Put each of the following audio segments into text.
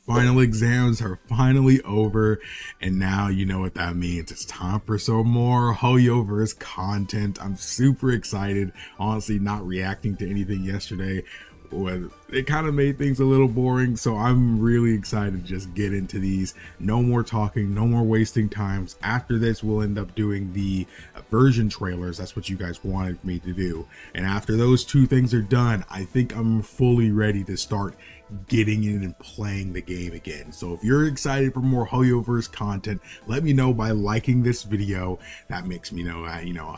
Final exams are finally over, and now you know what that means. It's time for some more Hoyoverse content. I'm super excited. Honestly, not reacting to anything yesterday it kind of made things a little boring, so I'm really excited to just get into these. No more talking, no more wasting times. After this, we'll end up doing the version trailers. That's what you guys wanted me to do, and after those two things are done, I think I'm fully ready to start getting in and playing the game again. So if you're excited for more Hoyoverse content, let me know by liking this video. That makes me know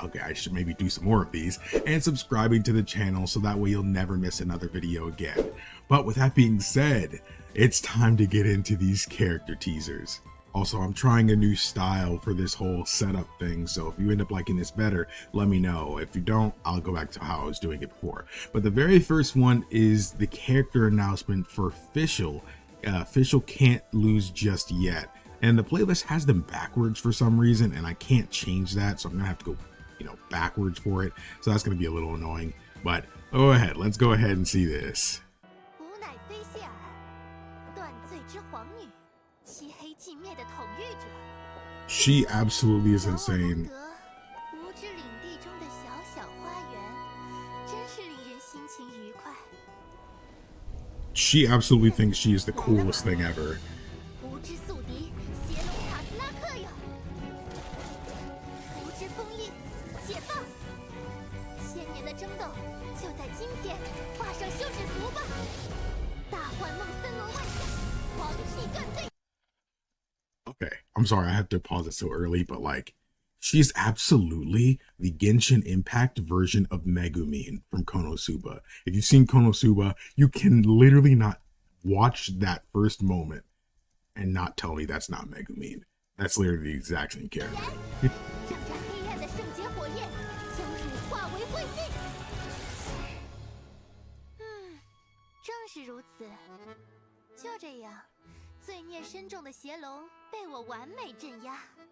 okay, I should maybe do some more of these, and subscribing to the channel so that way you'll never miss another video again. But with that being said, it's time to get into these character teasers. Also, I'm trying a new style for this whole setup thing, so if you end up liking this better, let me know. If you don't, I'll go back to how I was doing it before. But the very first one is the character announcement for Official. Official Can't Lose Just Yet. And the playlist has them backwards for some reason, and I can't change that, so I'm gonna have to go, backwards for it. So that's gonna be a little annoying. But go ahead, let's go ahead and see this. She absolutely is insane. She absolutely thinks she is the coolest thing ever. Okay, I'm sorry I have to pause it so early, but she's absolutely the Genshin Impact version of Megumin from Konosuba. If you've seen Konosuba, you can literally not watch that first moment and not tell me that's not Megumin. That's literally the exact same character.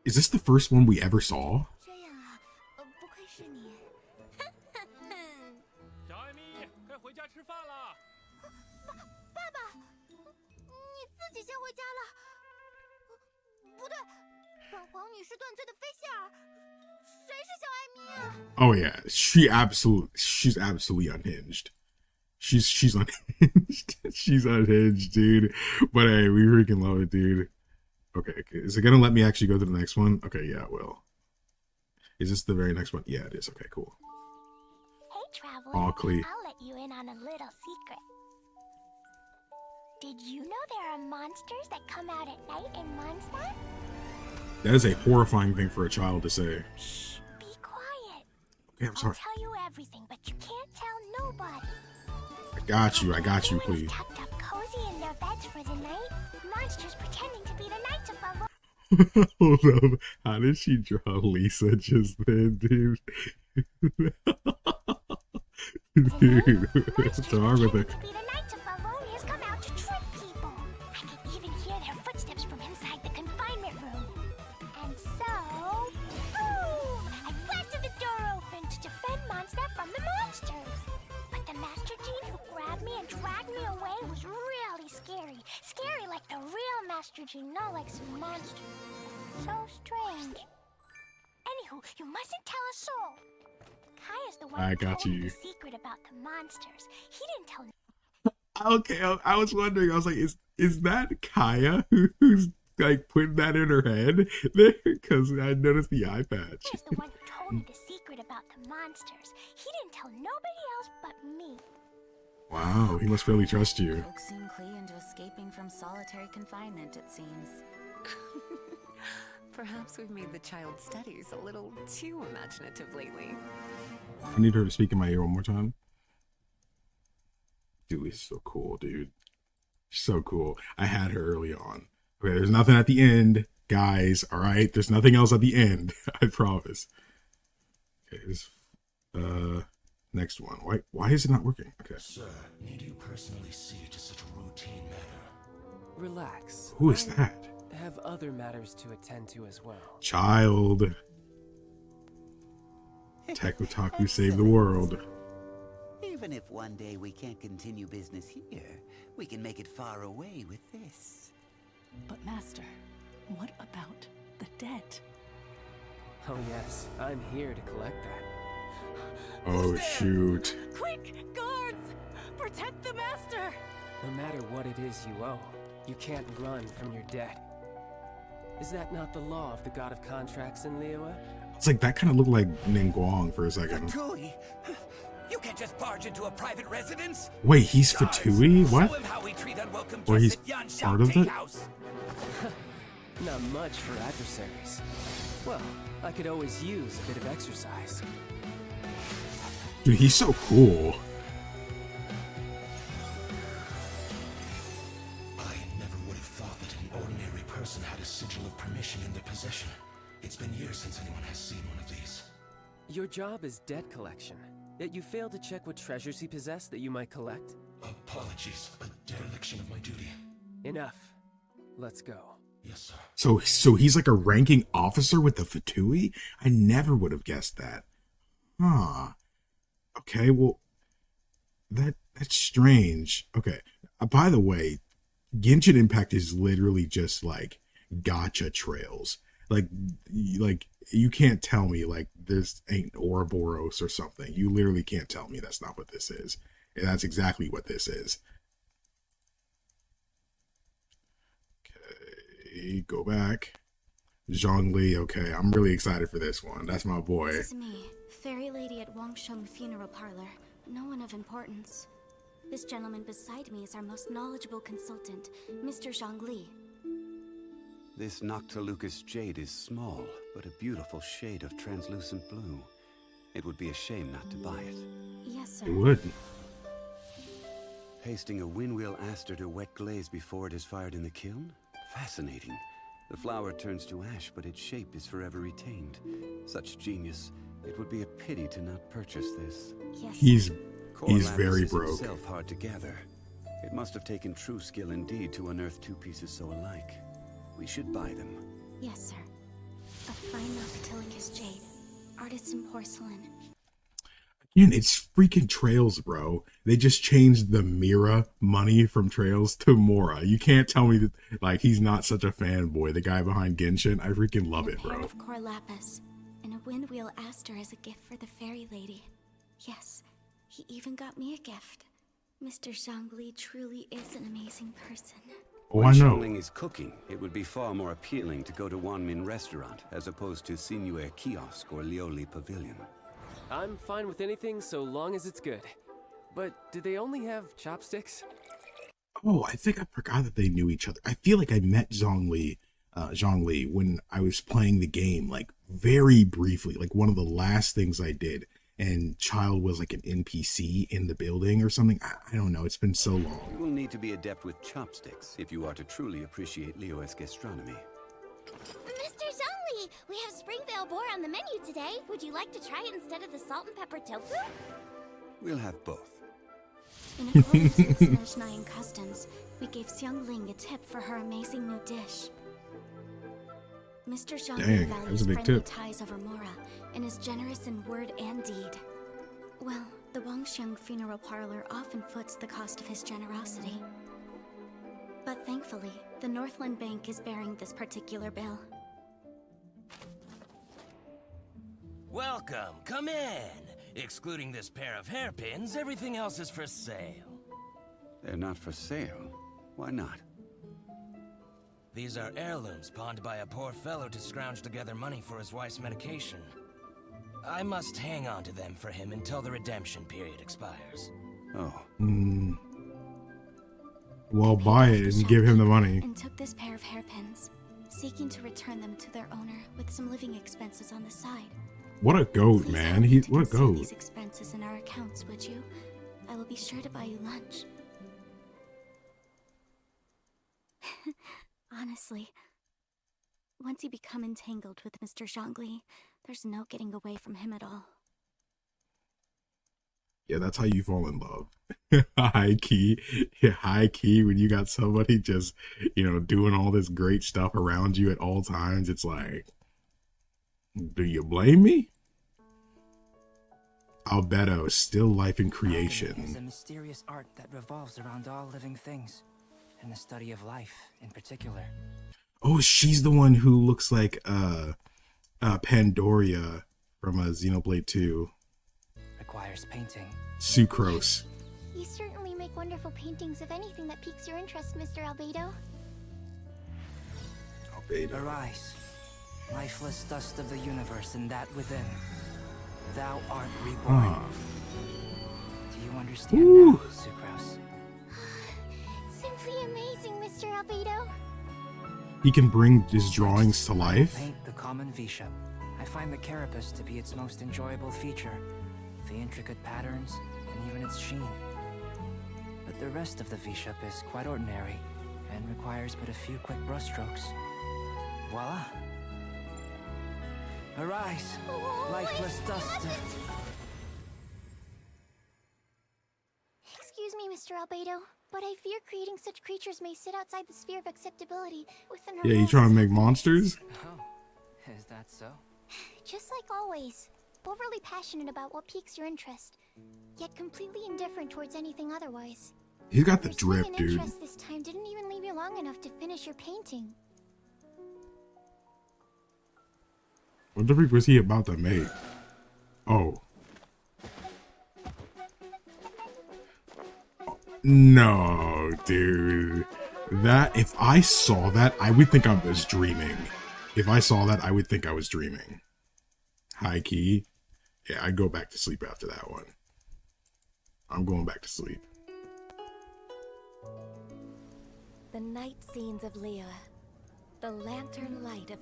Is this the first one we ever saw? Oh yeah, she's absolutely unhinged. She's unhinged. She's unhinged, dude. But hey, we freaking love it, dude. Okay, is it gonna let me actually go to the next one? Okay, yeah, it will. Is this the very next one? Yeah, it is. Okay, cool. Hey, traveler. I'll let you in on a little secret. Did you know there are monsters that come out at night in Mondstadt? That is a horrifying thing for a child to say. Shh, be quiet. Okay, I'm sorry. I'll tell you everything, but you can't tell nobody. I got you, please. Tucked up cozy in their beds for the night. Monsters pretending to be the knights of Hold up. How did she draw Lisa just then, dude? Dude, what's wrong with her? Come out to trick people. I can even hear their footsteps from inside the confinement room. And so, I blasted the door open to defend Mondstadt from the monsters. But the Master Gene who grabbed me and dragged me away was really scary. Scary like the real Master Gene, not like some monster. So strange. Anywho, you mustn't tell a soul. Kaya's the one who told me the secret about the monsters. He didn't tell me. Okay, I was wondering. I was like, is that Kaya who's putting that in her head there? Because I noticed the eye patch. He's the one who told me the secret about the monsters. He didn't tell nobody else but me. Wow, he must really trust you. Coaxing Klee into escaping from solitary confinement, it seems. Perhaps we've made the child's studies a little too imaginative lately. I need her to speak in my ear one more time. Dude, is so cool, dude. So cool. I had her early on. Okay, there's nothing at the end, guys. All right, there's nothing else at the end. I promise. Okay, this next one. Why is it not working? Okay. Sir, need you personally see to such a routine matter? Relax. Who is that? Have other matters to attend to as well. Child. Tech Otaku save the world. Even if one day we can't continue business here, we can make it far away with this. debt. Oh yes, I'm here to collect that. Oh shoot. Quick, guards! Protect the master! No matter what it is you owe, you can't run from your debt. Is that not the law of the god of contracts in Liyue? It's like that kind of looked like Ningguang for a second. Fatui? You can't just barge into a private residence. Wait, he's Fatui? What? Show him how we treat unwelcome Or he's guests at part of Yanshan it? House. Not much for adversaries. Well, I could always use a bit of exercise. Dude, he's so cool. I never would have thought that an ordinary person had a sigil of permission in their possession. It's been years since anyone has seen one of these. Your job is debt collection, yet you failed to check what treasures he possessed that you might collect? Apologies, a dereliction of my duty. Enough. Let's go. Yes, sir. So he's like a ranking officer with the Fatui? I never would have guessed that. Huh. Okay, well, that's strange. Okay. By the way, Genshin Impact is literally just like gacha trails. Like you can't tell me like this ain't Ouroboros or something. You literally can't tell me that's not what this is. And that's exactly what this is. Okay, go back. Zhongli, okay, I'm really excited for this one. That's my boy. This is me, fairy lady at Wangsheng Funeral Parlor. No one of importance. This gentleman beside me is our most knowledgeable consultant, Mr. Zhongli. This Noctilucous jade is small, but a beautiful shade of translucent blue. It would be a shame not to buy it. Yes, sir. It would. Pasting a windwheel aster to wet glaze before it is fired in the kiln? Fascinating. The flower turns to ash, but its shape is forever retained. Such genius. It would be a pity to not purchase this. Yes. He's Lapis very is broke. itself hard to gather. It must have taken true skill indeed to unearth two pieces so alike. We should buy them. Yes, sir. A fine Noctilucous jade. Artisan porcelain. Again, it's freaking Trails, bro. They just changed the Mira money from Trails to Mora. You can't tell me that like he's not such a fanboy. The guy behind Genshin, I freaking love it, A pair bro. of core lapis and a windwheel aster as a gift for the fairy lady. Yes, he even got me a gift. Mr. Zhongli truly is an amazing person. Oh, When I know. Xiangling is cooking, it would be far more appealing to go to Wanmin Restaurant as opposed to Sinuer Kiosk or Lioli Pavilion. I'm fine with anything so long as it's good. But do they only have chopsticks? Oh, I think I forgot that they knew each other. I feel like I met Zhongli when I was playing the game, like very briefly, like one of the last things I did. And Childe was like an NPC in the building or something. I don't know. It's been so long. You will need to be adept with chopsticks if you are to truly appreciate Liyue's gastronomy. Mr. Zhongli, we have Springvale boar on the menu today. Would you like to try it instead of the salt and pepper tofu? We'll have both. In accordance with Snezhnayan customs, we gave Xiangling a tip for her amazing new dish. Mr. Zhongli Dang, that was values a big friendly tip. ties over Mora and is generous in word and deed. Well, the Wangsheng Funeral Parlor often foots the cost of his generosity. But thankfully, the Northland Bank is bearing this particular bill. Welcome, come in. Excluding this pair of hairpins, everything else is for sale. They're not for sale. Why not? These are heirlooms pawned by a poor fellow to scrounge together money for his wife's medication. I must hang on to them for him until the redemption period expires. Oh, Well, buy it and give him the money. And took this pair of hairpins, seeking to return them to their owner with some living expenses on the side. What a goat, Please man. help me He to what a conceal goat. these expenses in our accounts, would you? I will be sure to buy you lunch. Honestly, once you become entangled with Mr. Zhongli, there's no getting away from him at all. Yeah, that's how you fall in love. High key. Yeah, high key when you got somebody just, doing all this great stuff around you at all times. It's like, do you blame me? Albedo, still life in Alchemy is creation. a mysterious art that revolves around all living things, and the study of life in particular. Oh, she's the one who looks like Pandoria from Xenoblade 2. Requires painting. Sucrose. You certainly make wonderful paintings of anything that piques your interest, Mr. Albedo. Arise, lifeless dust of the universe and that within. Thou art reborn. Do you understand now, Sucrose? Simply amazing, Mr. Albedo. He can bring his drawings to life? Paint the common V-shape. I find the carapace to be its most enjoyable feature. The intricate patterns, and even its sheen. But the rest of the V-shape is quite ordinary, and requires but a few quick brushstrokes. Voila! Arise, lifeless dust. Excuse me, Mr. Albedo, but I fear creating such creatures may sit outside the sphere of acceptability within our Yeah, you trying to make monsters? Oh, is that so? Just like always, overly passionate about what piques your interest, yet completely indifferent towards anything otherwise. He's got the Your swing drip, and dude. interest this time didn't even leave you long enough to finish your painting. What the freak was he about to make? Oh. No, dude. That, if I saw that, I would think I was dreaming. If I saw that, I would think I was dreaming. High key. Yeah, I'd go back to sleep after that one. I'm going back to sleep. The night scenes of Liyue. The lantern light of...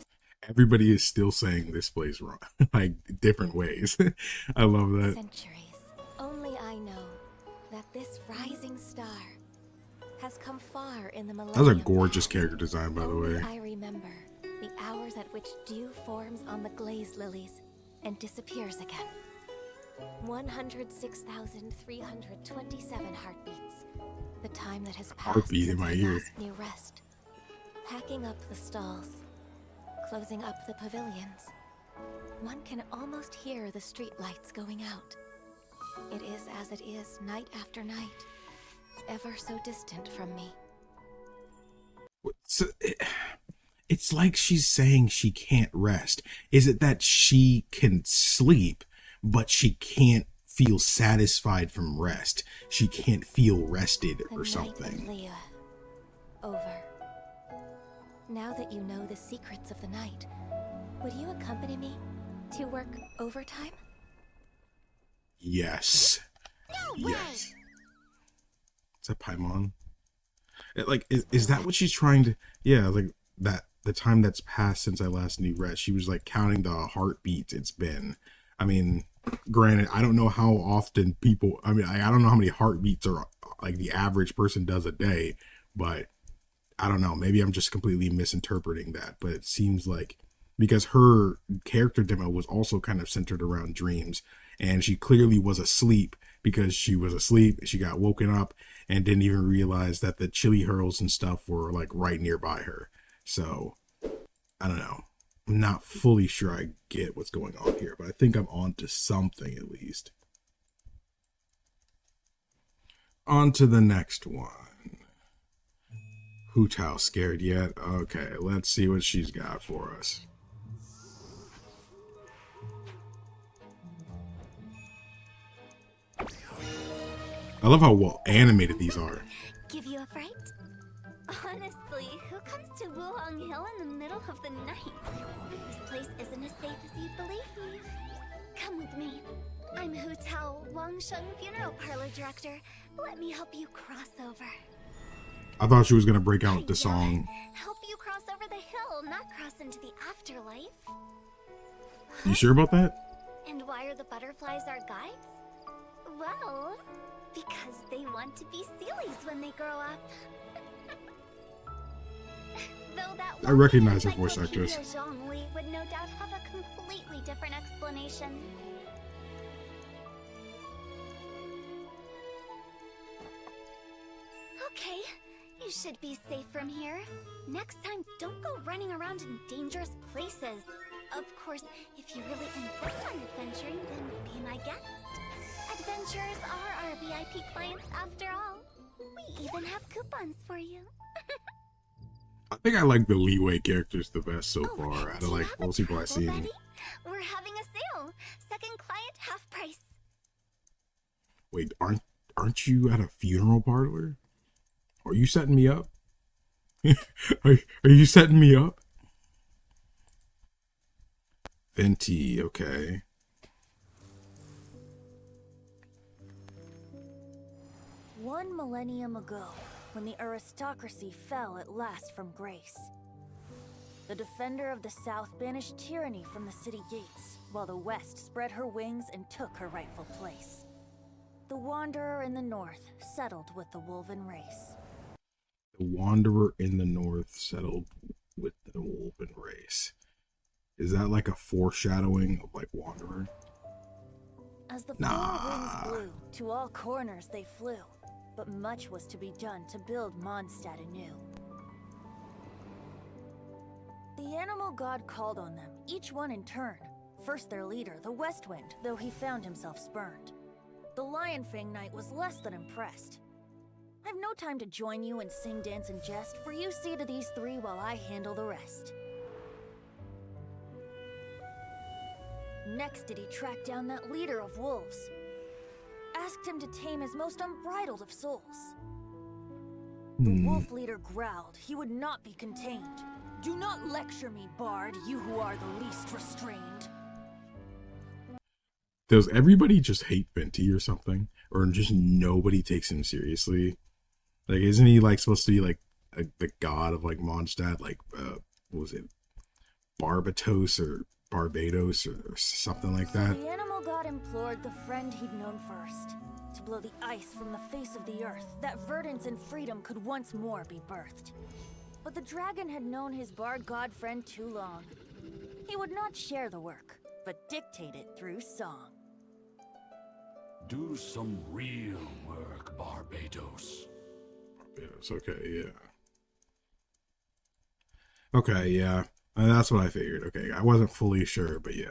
Everybody is still saying this plays wrong. Like, different ways. I love that. Centuries. Only I know that this rising star has come far in the millennium. That was a gorgeous character design, by the Only way. I remember the hours at which dew forms on the glazed lilies and disappears again. 106,327 heartbeats. The time that has passed Heartbeat in since my I ear. last knew rest. Packing up the stalls, closing up the pavilions. One can almost hear the street lights going out. It is as it is night after night, ever so distant from me. So, it's like she's saying she can't rest. Is it that she can sleep, but she can't feel satisfied from rest? She can't feel rested or something. The night of Liyue. Over. Now that you know the secrets of the night, would you accompany me to work overtime? Yes. No Yes. Is that Paimon? Like, is that what she's trying to... Yeah, like, that the time that's passed since I last knew rest. She was, like, counting the heartbeats it's been. I mean, granted, I don't know how often people... I mean, I don't know how many heartbeats are, like, the average person does a day, but I don't know. Maybe I'm just completely misinterpreting that, but it seems like... Because her character demo was also kind of centered around dreams, and she clearly was asleep because she was asleep. She got woken up and didn't even realize that the chili hurls and stuff were like right nearby her. So I don't know. I'm not fully sure I get what's going on here, but I think I'm on to something at least. On to the next one. Hu Tao scared yet? Okay, let's see what she's got for us. I love how well animated these are. Give you a fright? Honestly, who comes to Wuhong Hill in the middle of the night? This place isn't as safe as you believe. Come with me. I'm Hu Tao, Wang Sheng Funeral Parlor Director. Let me help you cross over. I thought she was going to break out the song. Help you cross over the hill, not cross into the afterlife. You sure about that? And why are the butterflies our guides? Well, because they want to be Sealies when they grow up. Though that I recognize her voice actress. Zhongli would no doubt have a completely different explanation. Okay, you should be safe from here. Next time, don't go running around in dangerous places. Of course, if you really insist on adventuring, then be my guest. Adventurers are our VIP clients after all. We even have coupons for you. I think I like the Liyue characters the best so Oh, far out do of you like have most a people I've travel seen. buddy? We're having a sale. Second client half price. Wait, aren't you at a funeral parlor? Are you setting me up? are you setting me up? Venti, okay. One millennium ago, when the aristocracy fell at last from grace, the defender of the South banished tyranny from the city gates, while the West spread her wings and took her rightful place. The Wanderer in the North settled with the Wolven race. The Wanderer in the North settled with the Wolven race. Is that like a foreshadowing of like Wanderer? As the four winds blew, to all corners they flew, but much was to be done to build Mondstadt anew. The animal god called on them, each one in turn. First their leader, the West Wind, though he found himself spurned. The Lion Fang Knight was less than impressed. I've no time to join you and sing, dance, and jest, for you see to these three while I handle the rest. Next did he track down that leader of wolves. Asked him to tame his most unbridled of souls. The wolf leader growled he would not be contained. Do not lecture me, Bard, you who are the least restrained. Does everybody just hate Venti or something? Or just nobody takes him seriously? Like, isn't he like supposed to be like the god of like Mondstadt? Like, what was it? Barbados or Barbados or something like that? The animal god implored the friend he'd known first to blow the ice from the face of the earth, that verdance and freedom could once more be birthed. But the dragon had known his bard god friend too long. He would not share the work, but dictate it through song. Do some real work, Barbados. Barbados, okay, yeah. Okay, yeah. That's what I figured. Okay, I wasn't fully sure, but yeah.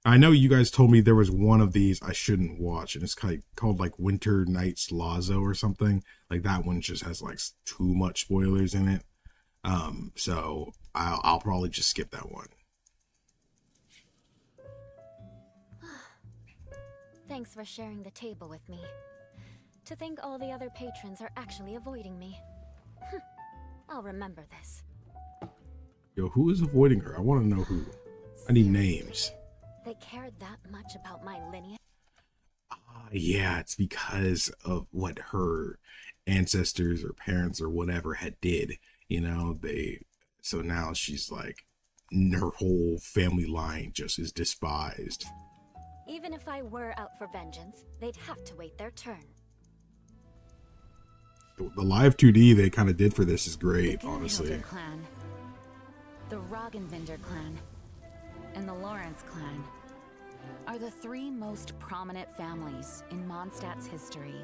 I know you guys told me there was one of these I shouldn't watch, and it's called like Winter Nights Lazo or something. Like that one just has like too much spoilers in it. So I'll probably just skip that one. Thanks for sharing the table with me. To think all the other patrons are actually avoiding me. I'll remember this. Yo, who is avoiding her? I want to know who. I need names. They cared that much about my lineage? Yeah, it's because of what her ancestors or parents or whatever had did. You know, so now she's like, her whole family line just is despised. Even if I were out for vengeance, they'd have to wait their turn. The live 2D they kind of did for this is great, honestly. The clan, the Roggenvinder clan, and the Lawrence clan are the three most prominent families in Mondstadt's history.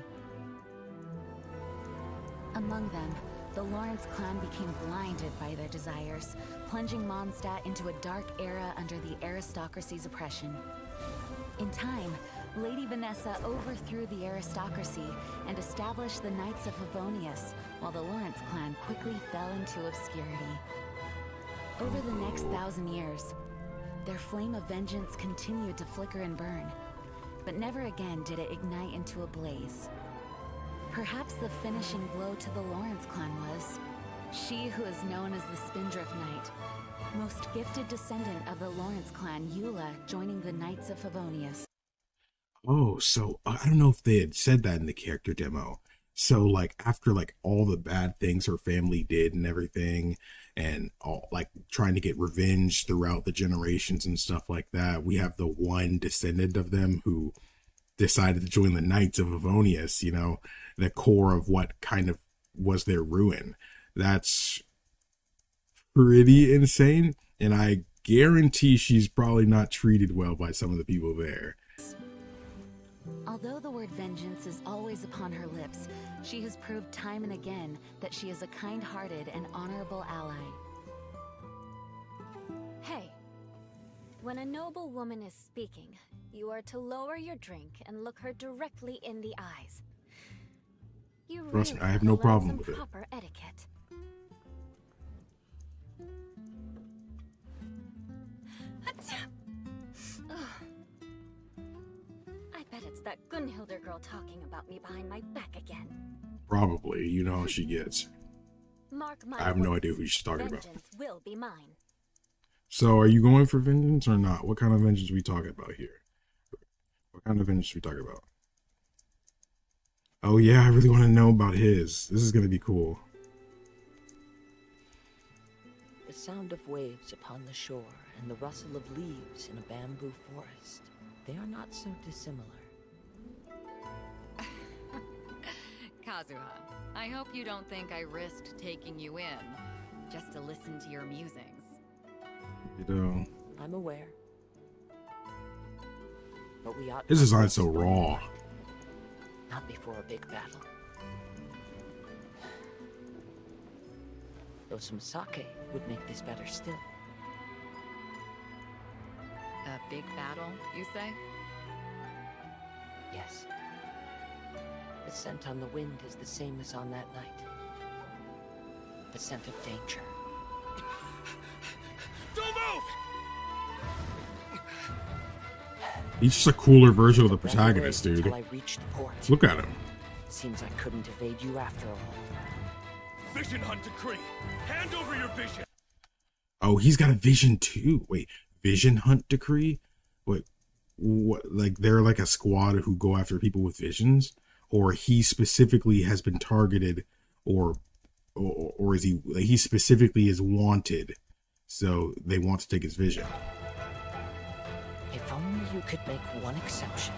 Among them, the Lawrence clan became blinded by their desires, plunging Mondstadt into a dark era under the aristocracy's oppression. In time, Lady Vanessa overthrew the aristocracy and established the Knights of Favonius, while the Lawrence clan quickly fell into obscurity. Over the next 1,000 years, their flame of vengeance continued to flicker and burn, but never again did it ignite into a blaze. Perhaps the finishing blow to the Lawrence clan was she who is known as the Spindrift Knight, most gifted descendant of the Lawrence clan, Eula, joining the Knights of Favonius. Oh, so I don't know if they had said that in the character demo. So like after like all the bad things her family did and everything, and all like trying to get revenge throughout the generations and stuff like that, we have the one descendant of them who decided to join the Knights of Favonius, you know, the core of what kind of was their ruin. That's pretty insane, and I guarantee she's probably not treated well by some of the people there. Although the word vengeance is always upon her lips, she has proved time and again that she is a kind-hearted and honorable ally. Hey, when a noble woman is speaking, you are to lower your drink and look her directly in the eyes. You Trust really me, I have no learn problem some with it. proper etiquette. What? I bet it's that Gunhilder girl talking about me behind my back again. Probably. You know how she gets. Mark my I have no words, idea who she's talking about. vengeance will be mine. So, are you going for vengeance or not? What kind of vengeance are we talking about here? What kind of vengeance are we talking about? Oh yeah, I really want to know about his. This is going to be cool. The sound of waves upon the shore and the rustle of leaves in a bamboo forest. They are not so dissimilar. Kazuha, I hope you don't think I risked taking you in just to listen to your musings. You know. I'm aware. But we ought His design's so raw. Not before a big battle. Though some sake would make this better still. A big battle, you say? Yes. The scent on the wind is the same as on that night. The scent of danger. Don't move! He's just a cooler version of the protagonist, dude. I reached the port. Look at him. Seems I couldn't evade you after all. Vision hunt decree. Hand over your vision. Oh, he's got a vision too. Wait, vision hunt decree? Wait, what? Like they're like a squad who go after people with visions, or he specifically has been targeted, or is he? Like, he specifically is wanted, so they want to take his vision. If only you could make one exception,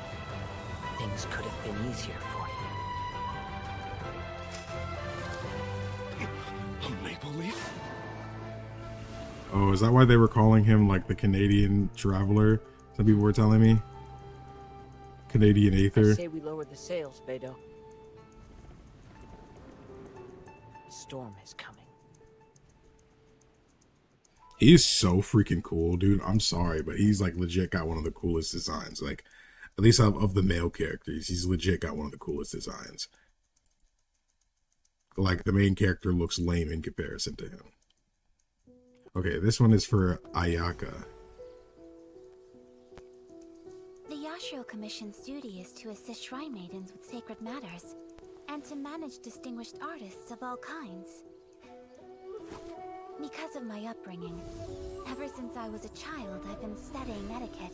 things could have been easier for you. A maple leaf? Oh, is that why they were calling him like the Canadian traveler? Some people were telling me. Canadian Aether. I say we lower the sails, Beidou. The storm is coming. He's so freaking cool, dude. I'm sorry, but he's like legit got one of the coolest designs. Like, at least of the male characters, he's legit got one of the coolest designs. Like, the main character looks lame in comparison to him. Okay, this one is for Ayaka. The Yashiro Commission's duty is to assist shrine maidens with sacred matters, and to manage distinguished artists of all kinds. Because of my upbringing, ever since I was a child, I've been studying etiquette.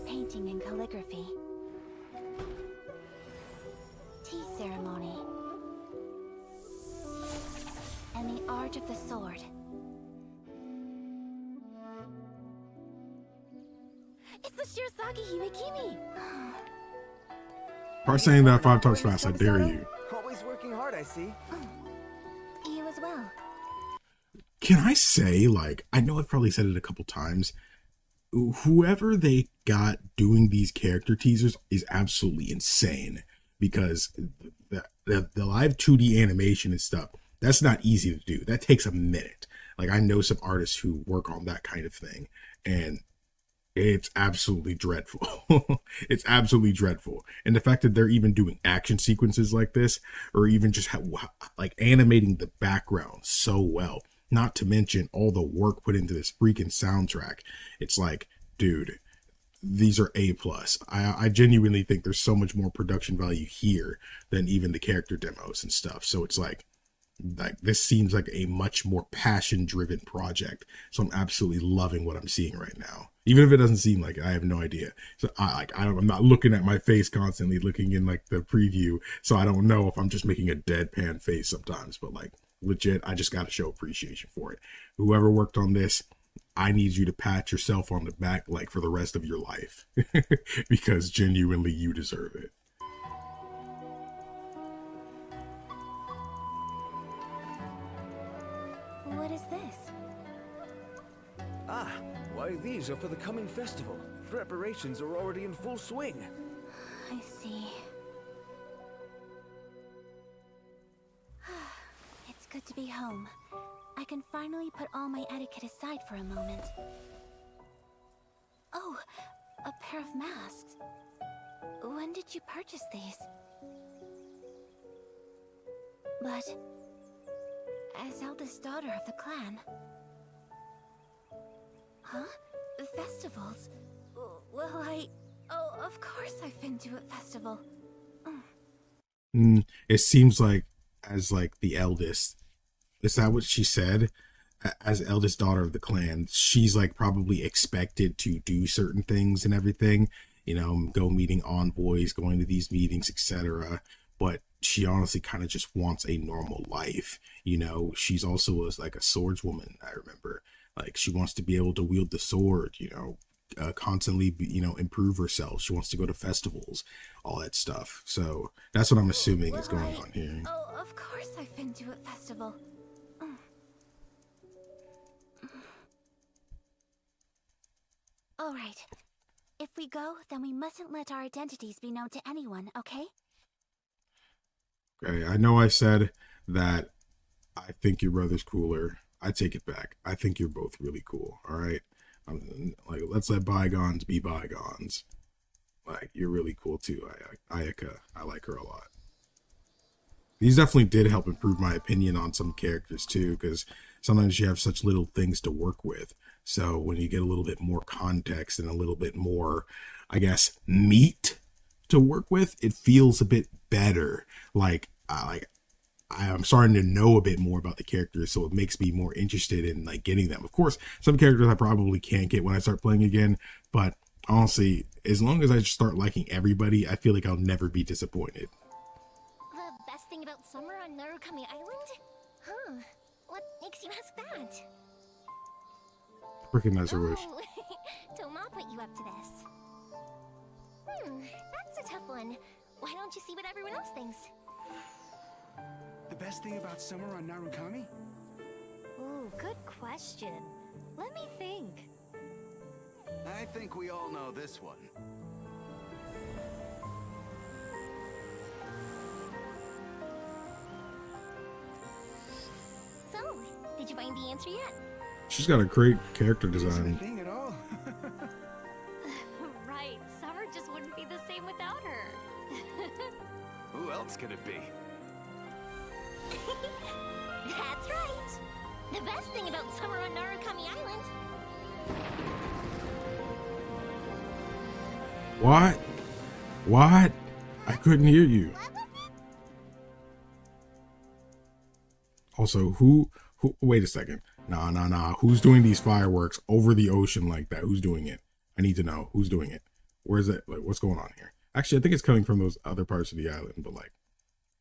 Painting and calligraphy. Tea ceremony. And the art of the sword. It's the Shirazaki Himekimi! Try saying that 5 times fast, I dare you. Always working hard, I see. You as well. Can I say, like, I know I've probably said it a couple times, whoever they got doing these character teasers is absolutely insane, because the live 2D animation and stuff, that's not easy to do. That takes a minute. Like, I know some artists who work on that kind of thing, and it's absolutely dreadful. It's absolutely dreadful. And the fact that they're even doing action sequences like this, or even just like animating the background so well, not to mention all the work put into this freaking soundtrack. It's like, dude, these are A+. I genuinely think there's so much more production value here than even the character demos and stuff. So it's like this seems like a much more passion-driven project. So I'm absolutely loving what I'm seeing right now. Even if it doesn't seem like it, I have no idea. So I'm not looking at my face constantly, looking in like the preview. So I don't know if I'm just making a deadpan face sometimes. But like legit, I just got to show appreciation for it. Whoever worked on this, I need you to pat yourself on the back like for the rest of your life. Because genuinely you deserve it. What is this? Ah, why these are for the coming festival. Preparations are already in full swing. I see. It's good to be home. I can finally put all my etiquette aside for a moment. Oh, a pair of masks. When did you purchase these? But as eldest daughter of the clan, Huh? Festivals? Well, Oh, of course I've been to a festival. It seems like, as like the eldest, is that what she said? As eldest daughter of the clan, she's like probably expected to do certain things and everything, you know, go meeting envoys, going to these meetings, etc. But she honestly kind of just wants a normal life. You know, she's also like a swordswoman. I remember, like, she wants to be able to wield the sword, you know, constantly, you know, improve herself. She wants to go to festivals, all that stuff. So that's what I'm assuming is going on here. Oh, of course I've been to a festival. All right. If we go, then we mustn't let our identities be known to anyone, okay? Okay, I know I said that I think your brother's cooler. I take it back. I think you're both really cool, all right? Like, let's let bygones be bygones. Like, you're really cool too, Ayaka. I like her a lot. These definitely did help improve my opinion on some characters too, because sometimes you have such little things to work with. So when you get a little bit more context and a little bit more, I guess, meat to work with, it feels a bit better. I'm starting to know a bit more about the characters, so it makes me more interested in like getting them. Of course, some characters I probably can't get when I start playing again, but honestly, as long as I just start liking everybody, I feel like I'll never be disappointed. The best thing about summer on Narukami Island? Huh. What makes you ask that? Recognize her wish. Toma put you up to this. That's a tough one. Why don't you see what everyone else thinks? The best thing about summer on Narukami? Ooh, good question. Let me think. I think we all know this one. So, did you find the answer yet? She's got a great character design. Thing at all? Right, summer just wouldn't be the same without her. Who else could it be? That's right. The best thing about summer on Narukami Island. What? I couldn't hear you. Also, who wait a second. Nah. Who's doing these fireworks over the ocean like that? Who's doing it? I need to know who's doing it. Where's it? Like, what's going on here? Actually, I think it's coming from those other parts of the island, but like,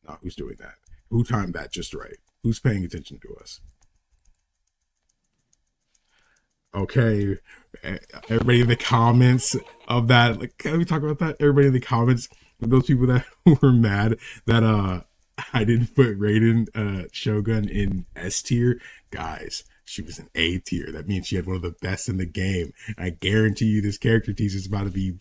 nah, who's doing that? Who timed that just right? Who's paying attention to us? Okay, everybody in the comments of that, like, can we talk about that? Everybody in the comments, those people that were mad that I didn't put Raiden Shogun in S tier, guys, she was in A tier. That means she had one of the best in the game. I guarantee you this character teaser is about to be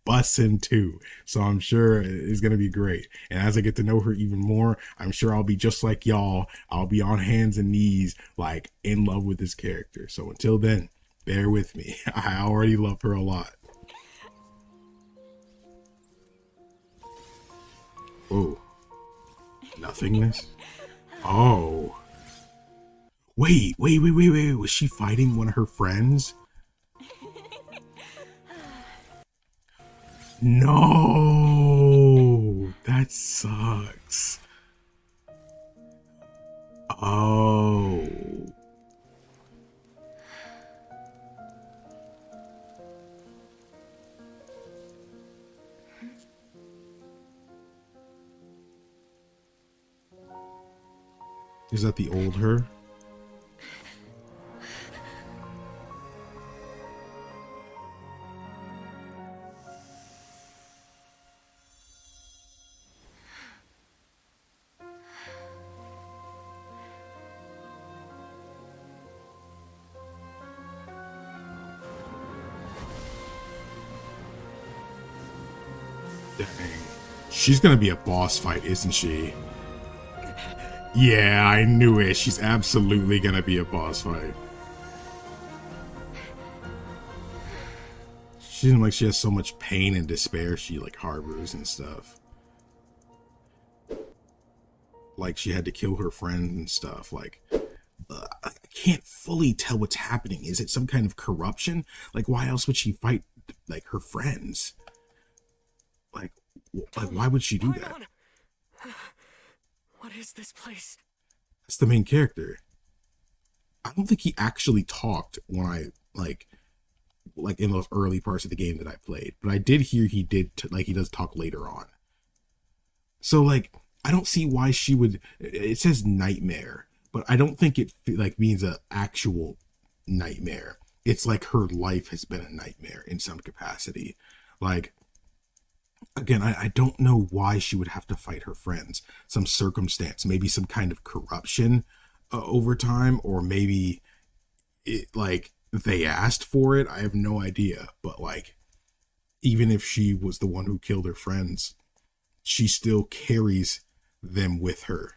bussin' too, so I'm sure it's gonna be great. And as I get to know her even more, I'm sure I'll be just like y'all. I'll be on hands and knees, like, in love with this character. So until then, bear with me. I already love her a lot. Oh, nothingness. Oh, wait, was she fighting one of her friends? No, that sucks. Oh. Is that the old her? Dang. She's gonna be a boss fight, isn't she? Yeah, I knew it. She's absolutely gonna be a boss fight. She seems like she has so much pain and despair she like harbors and stuff. Like she had to kill her friend and stuff. Like, I can't fully tell what's happening. Is it some kind of corruption? Like, why else would she fight like her friends? Like why would she do that? What is this place? That's the main character. I don't think he actually talked when I like in those early parts of the game that I played, but I did hear he does talk later on. So like, I don't see why she would. It says nightmare, but I don't think it like means an actual nightmare. It's like her life has been a nightmare in some capacity. Like, again, I don't know why she would have to fight her friends. Some circumstance, maybe some kind of corruption over time, or maybe it like they asked for it. I have no idea. But like, even if she was the one who killed her friends, she still carries them with her,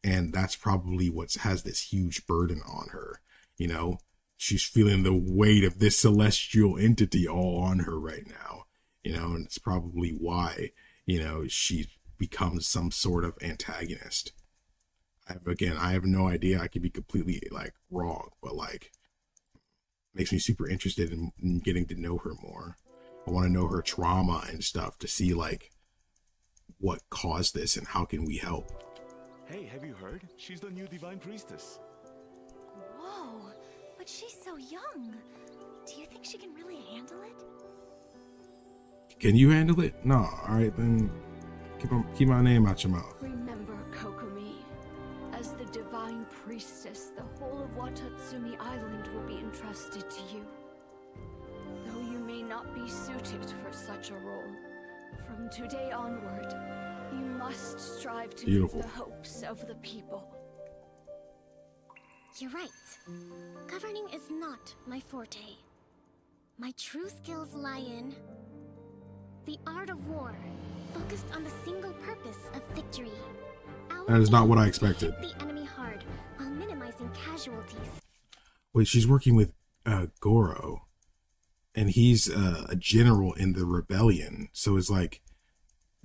and that's probably what has this huge burden on her. You know, she's feeling the weight of this celestial entity all on her right now, you know, and it's probably why, you know, she becomes some sort of antagonist. I have no idea. I could be completely like wrong, but like, makes me super interested in getting to know her more. I want to know her trauma and stuff to see like what caused this and how can we help. Hey, have you heard? She's the new divine priestess. Whoa, but she's so young. Do you think she can really handle it? Can you handle it? No. All right, then keep my name out your mouth. Remember, Kokomi, as the divine priestess, the whole of Watatsumi Island will be entrusted to you. Though you may not be suited for such a role, from today onward, you must strive to meet the hopes of the people. You're right. Governing is not my forte. My true skills lie in the art of war, focused on the single purpose of victory. That is not what I expected. Hit the enemy hard while minimizing casualties. Wait, she's working with Goro, and he's a general in the rebellion. So it's like,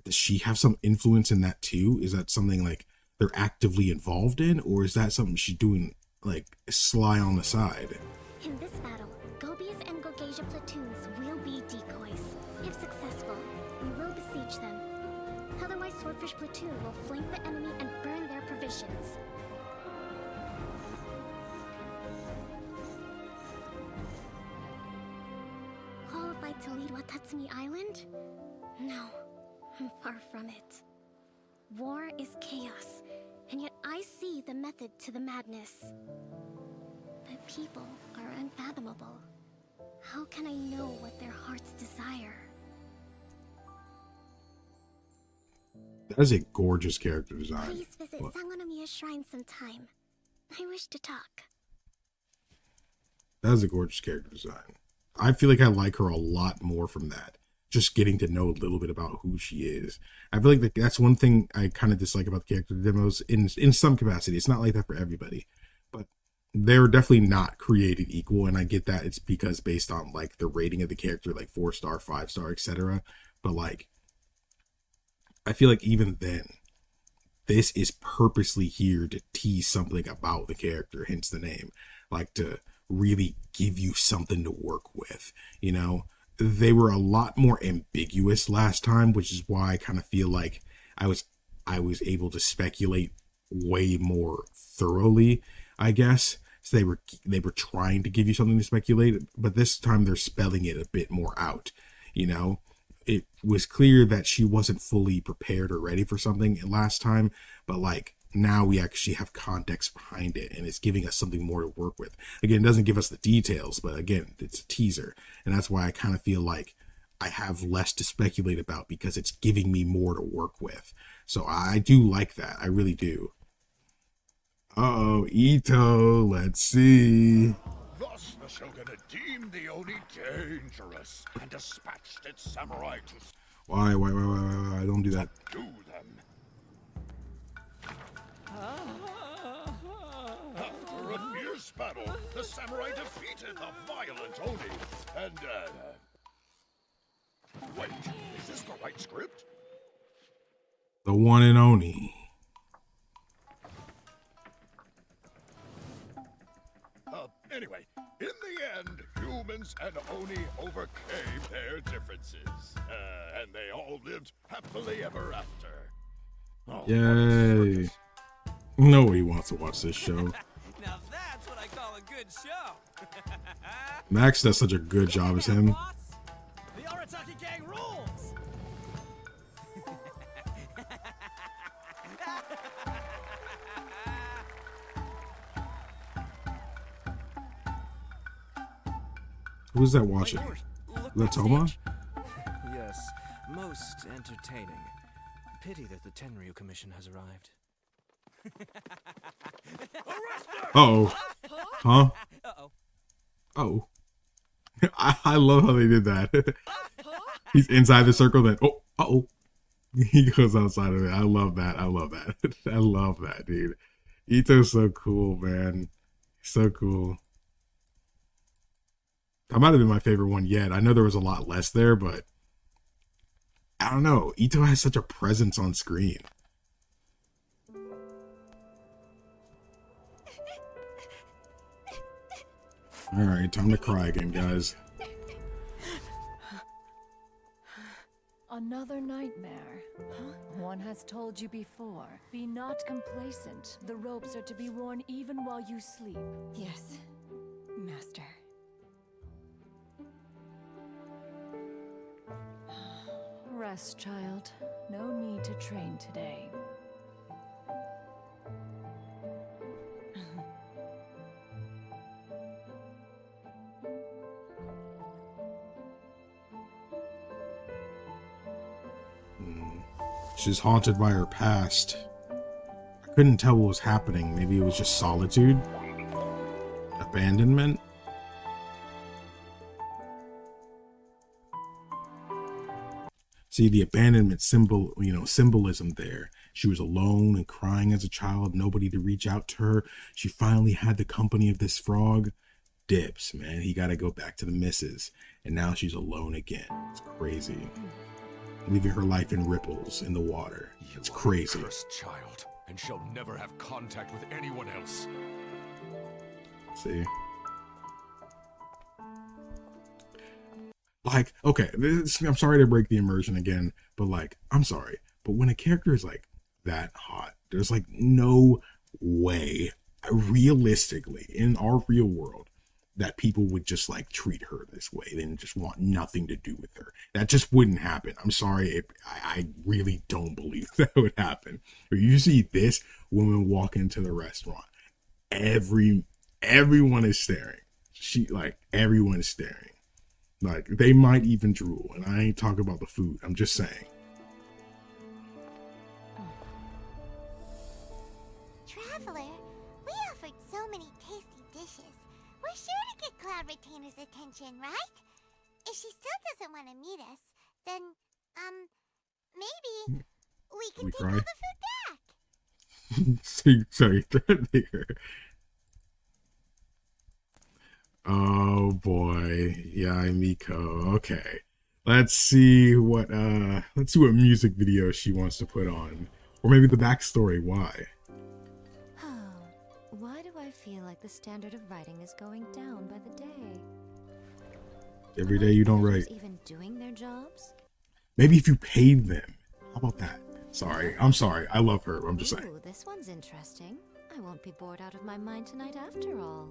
does she have some influence in that too? Is that something like they're actively involved in, or is that something she's doing like sly on the side? In this battle, Gobi's and Gorgesia platoons will be decoys. If successful, we will besiege them. Otherwise, Swordfish platoon will flank the enemy and burn their provisions. Qualified to lead Watatsumi Island? No, I'm far from it. War is chaos, and yet I see the method to the madness. The people are unfathomable. How can I know what their hearts desire? That is a gorgeous character design. Please visit Sangonomiya's shrine sometime. I wish to talk. That is a gorgeous character design. I feel like I like her a lot more from that. Just getting to know a little bit about who she is. I feel like that's one thing I kind of dislike about the character demos in some capacity. It's not like that for everybody, but they're definitely not created equal. And I get that it's because based on like the rating of the character, like 4-star, 5-star, etc. But like, I feel like even then, this is purposely here to tease something about the character, hence the name, like to really give you something to work with. You know, they were a lot more ambiguous last time, which is why I kind of feel like I was able to speculate way more thoroughly, I guess. So they were trying to give you something to speculate, but this time they're spelling it a bit more out. You know, it was clear that she wasn't fully prepared or ready for something last time, but like now we actually have context behind it, and it's giving us something more to work with. Again, it doesn't give us the details, but again, it's a teaser, and that's why I kind of feel like I have less to speculate about because it's giving me more to work with. So I do like that. I really do. Uh-oh, Itto, let's see. Thus the Shogun had deemed the Oni dangerous and dispatched its samurai to Why, don't do that. do them. After a fierce battle, the samurai defeated the violent Oni, and, wait, is this the right script? The one and Oni. Anyway, in the end, humans and Oni overcame their differences. And they all lived happily ever after. Oh, Yay. Nobody wants to watch this show. Now that's what I call a good show. Max does such a good job as him. The Arataki gang rules. Who's that watching? Is that Toma? Yes, most entertaining. Pity that the Tenryu Commission has arrived. Uh-oh. Huh? Oh. I love how they did that. He's inside the circle, then uh-oh. He goes outside of it. I love that. I love that. I love that, dude. Itto's so cool, man. So cool. That might have been my favorite one yet. I know there was a lot less there, but I don't know. Itto has such a presence on screen. Alright, time to cry again, guys. Another nightmare. One has told you before. Be not complacent. The ropes are to be worn even while you sleep. Yes, Master. Rest, child. No need to train today. She's haunted by her past. I couldn't tell what was happening. Maybe it was just solitude? Abandonment? See, the abandonment symbolism there. She was alone and crying as a child, nobody to reach out to her. She finally had the company of this frog. Dips, man. He got to go back to the missus. And now she's alone again. It's crazy. Leaving her life in ripples in the water. It's crazy. Cursed child, and shall never have contact with anyone else. See? Like, okay, I'm sorry to break the immersion again, but like, I'm sorry, but when a character is like that hot, there's like no way, realistically, in our real world, that people would just like treat her this way and just want nothing to do with her. That just wouldn't happen. I'm sorry, I really don't believe that would happen. But you see this woman walk into the restaurant, everyone is staring. Everyone is staring. Like, they might even drool, and I ain't talking about the food. I'm just saying. Traveler, we offered so many tasty dishes. We're sure to get Cloud Retainer's attention, right? If she still doesn't want to meet us, then, maybe we can take all the food back. Sorry, threatening her. Oh boy, Yae Miko. Okay, let's see what music video she wants to put on, or maybe the backstory. Why? Why do I feel like the standard of writing is going down by the day? Every day you don't write. Even doing their jobs? Maybe if you paid them. How about that? Sorry, I'm sorry. I love her. I'm just saying. Ooh, this one's interesting. I won't be bored out of my mind tonight after all.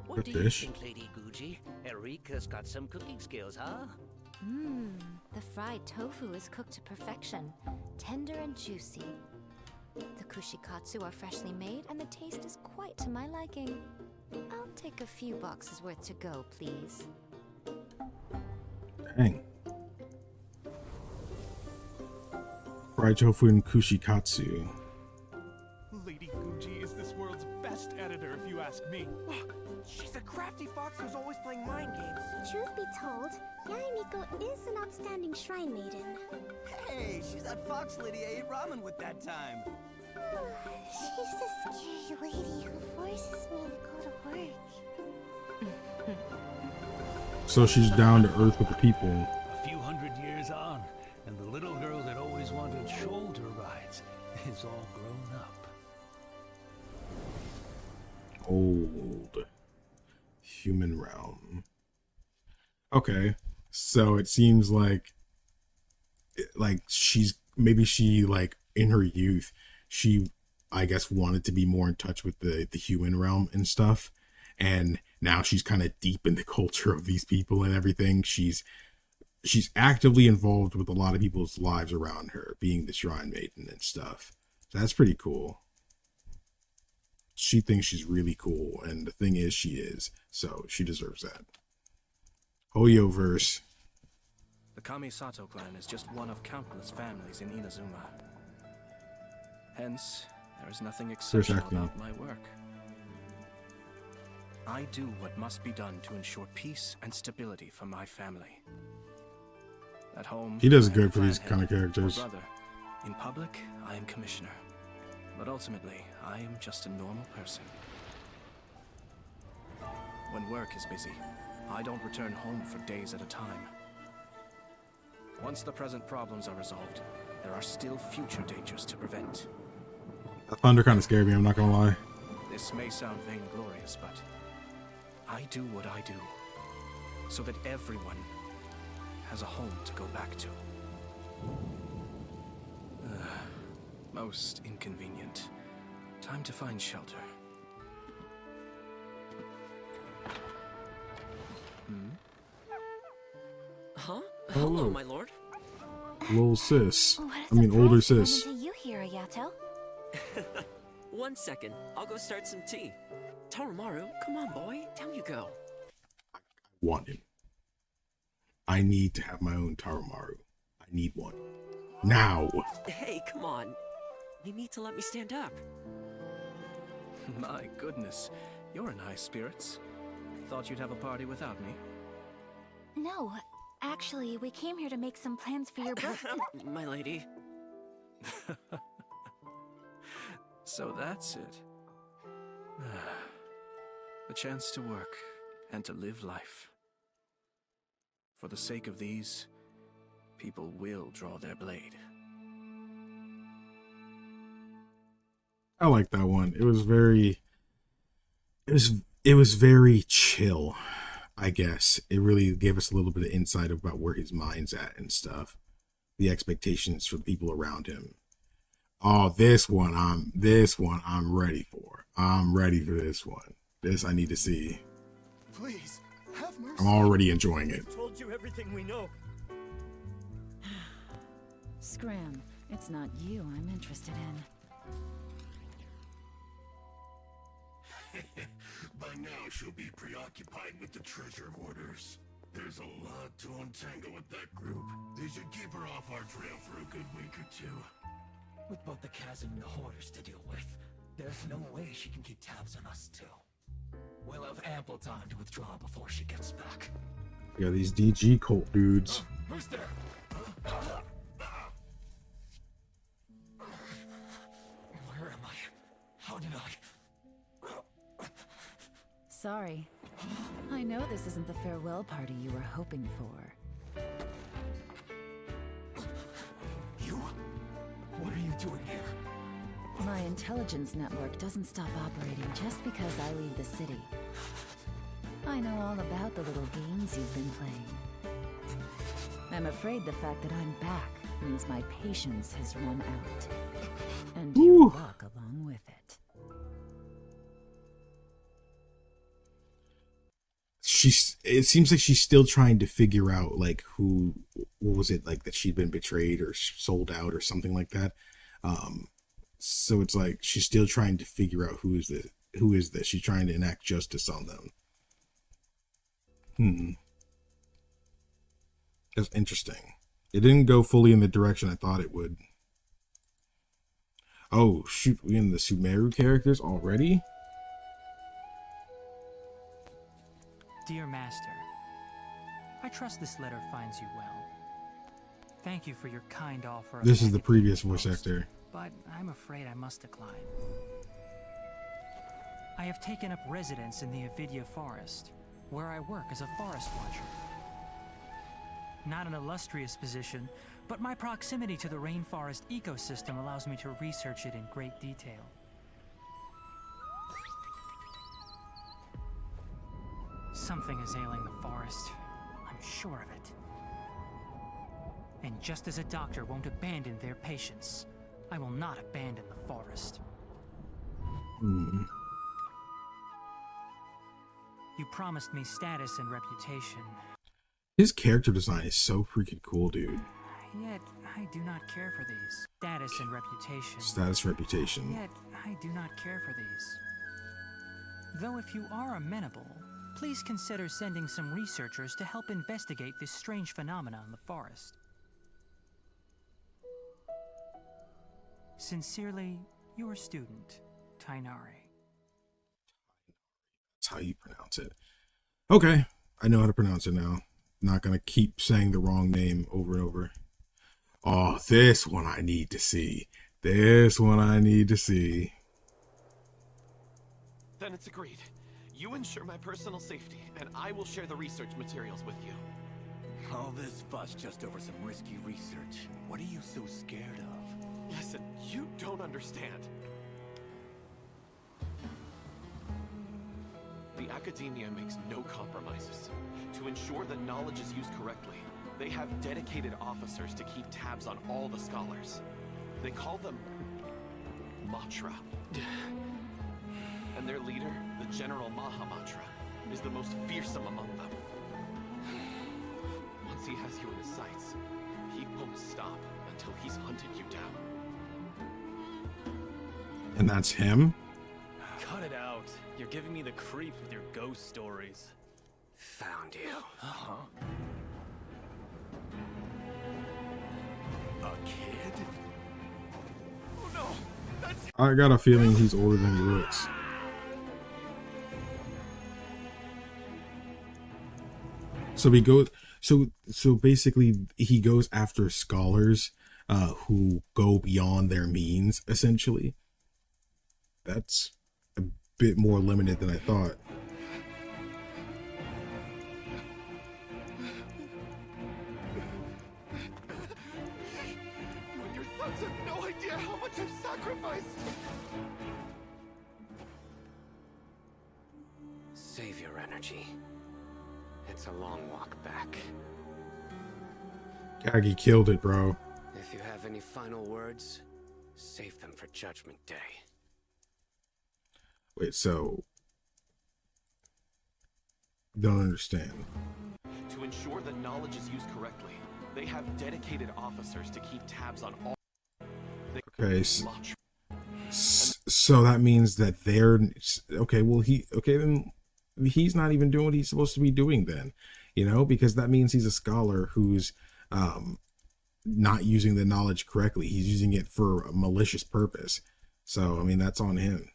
What do you think, Lady Guji? Erika's got some cooking skills, huh? The fried tofu is cooked to perfection, tender and juicy. The kushikatsu are freshly made, and the taste is quite to my liking. I'll take a few boxes worth to go, please. Dang. Fried tofu and kushikatsu. Lady Guji is this world's best editor, if you ask me. She's a crafty fox who's always playing mind games. Truth be told, Yae Miko is an outstanding shrine maiden. Hey, she's that fox lady I ate ramen with that time. She's a scary lady who forces me to go to work. So she's down to earth with the people. A few hundred years on, and the little girl that always wanted shoulder rides is all grown up. Old human realm. Okay, so it seems like she's maybe she like in her youth she I guess wanted to be more in touch with the human realm and stuff, and now she's kind of deep in the culture of these people and everything. She's actively involved with a lot of people's lives around her, being the shrine maiden and stuff. So that's pretty cool. She thinks she's really cool, and the thing is, she is. So she deserves that. Hoyoverse. The Kamisato clan is just one of countless families in Inazuma. Hence, there is nothing exceptional about my work. I do what must be done to ensure peace and stability for my family. At home, He does good for these kind of characters. Brother. In public, I am commissioner. But ultimately, I am just a normal person. When work is busy, I don't return home for days at a time. Once the present problems are resolved, there are still future dangers to prevent. That thunder kind of scared me, I'm not gonna lie. This may sound vainglorious, but I do what I do, so that everyone has a home to go back to. Most inconvenient. Time to find shelter. Huh? Hello, Hello, my lord. Little sis. Older sis. You here, Ayato? 1 second. I'll go start some tea. Toromaru, come on, boy. Down you go. Want him. I need to have my own Toromaru. I need one. Now! Hey, come on. You need to let me stand up. My goodness, you're in high spirits. Thought you'd have a party without me. No, actually, we came here to make some plans for your birthday. My lady. So that's it. The chance to work and to live life. For the sake of these, people will draw their blade. I like that one. It was very chill, I guess. It really gave us a little bit of insight about where his mind's at and stuff. The expectations for the people around him. Oh, this one I'm ready for. I'm ready for this one. This I need to see. Please, have mercy. I'm already enjoying it. I've told you everything we know. Scram, it's not you I'm interested in. By now, she'll be preoccupied with the treasure hoarders. There's a lot to untangle with that group. They should keep her off our trail for a good week or two. With both the chasm and the hoarders to deal with, there's no way she can keep tabs on us too. We'll have ample time to withdraw before she gets back. Yeah, these DG cult dudes. Who's there? Where am I? How did I? Sorry. I know this isn't the farewell party you were hoping for. You? What are you doing here? My intelligence network doesn't stop operating just because I leave the city. I know all about the little games you've been playing. I'm afraid the fact that I'm back means my patience has run out. And your luck along with it. It seems like she's still trying to figure out like what was it like that she'd been betrayed or sold out or something like that. So it's like she's still trying to figure out who is this. She's trying to enact justice on them. That's interesting. It didn't go fully in the direction I thought it would. Oh shoot, we in the Sumeru characters already? Dear Master, I trust this letter finds you well. Thank you for your kind offer. This is the previous voice actor. But I'm afraid I must decline. I have taken up residence in the Avidya forest, where I work as a forest watcher. Not an illustrious position, but my proximity to the rainforest ecosystem allows me to research it in great detail. Something is ailing the forest. I'm sure of it. And just as a doctor won't abandon their patients, I will not abandon the forest. You promised me status and reputation. His character design is so freaking cool, dude. Yet, I do not care for these. Status and reputation. Status, reputation. Yet, I do not care for these. Though if you are amenable, please consider sending some researchers to help investigate this strange phenomena in the forest. Sincerely, your student, Tighnari. That's how you pronounce it. Okay, I know how to pronounce it now. Not gonna keep saying the wrong name over and over. Oh, this one I need to see. This one I need to see. Then it's agreed. You ensure my personal safety, and I will share the research materials with you. All this fuss just over some risky research. What are you so scared of? Listen, you don't understand. The academia makes no compromises. To ensure that knowledge is used correctly, they have dedicated officers to keep tabs on all the scholars. They call them Matra. And their leader, the General Mahamatra, is the most fearsome among them. Once he has you in his sights, he won't stop until he's hunted you down. And that's him? Cut it out. You're giving me the creeps with your ghost stories. Found you. Uh-huh. A kid? Oh no! That's... I got a feeling he's older than he looks. So he goes. So basically, he goes after scholars who go beyond their means. Essentially, that's a bit more limited than I thought. When your thugs have no idea how much I've sacrificed. Save your energy. It's a long walk back. Gaggy killed it, bro. If you have any final words, save them for Judgment Day. Wait, so... Don't understand. To ensure that knowledge is used correctly, they have dedicated officers to keep tabs on all... Okay, so that means that they're... Okay, well, then he's not even doing what he's supposed to be doing then. You know, because that means he's a scholar who's not using the knowledge correctly. He's using it for a malicious purpose. So, I mean, that's on him.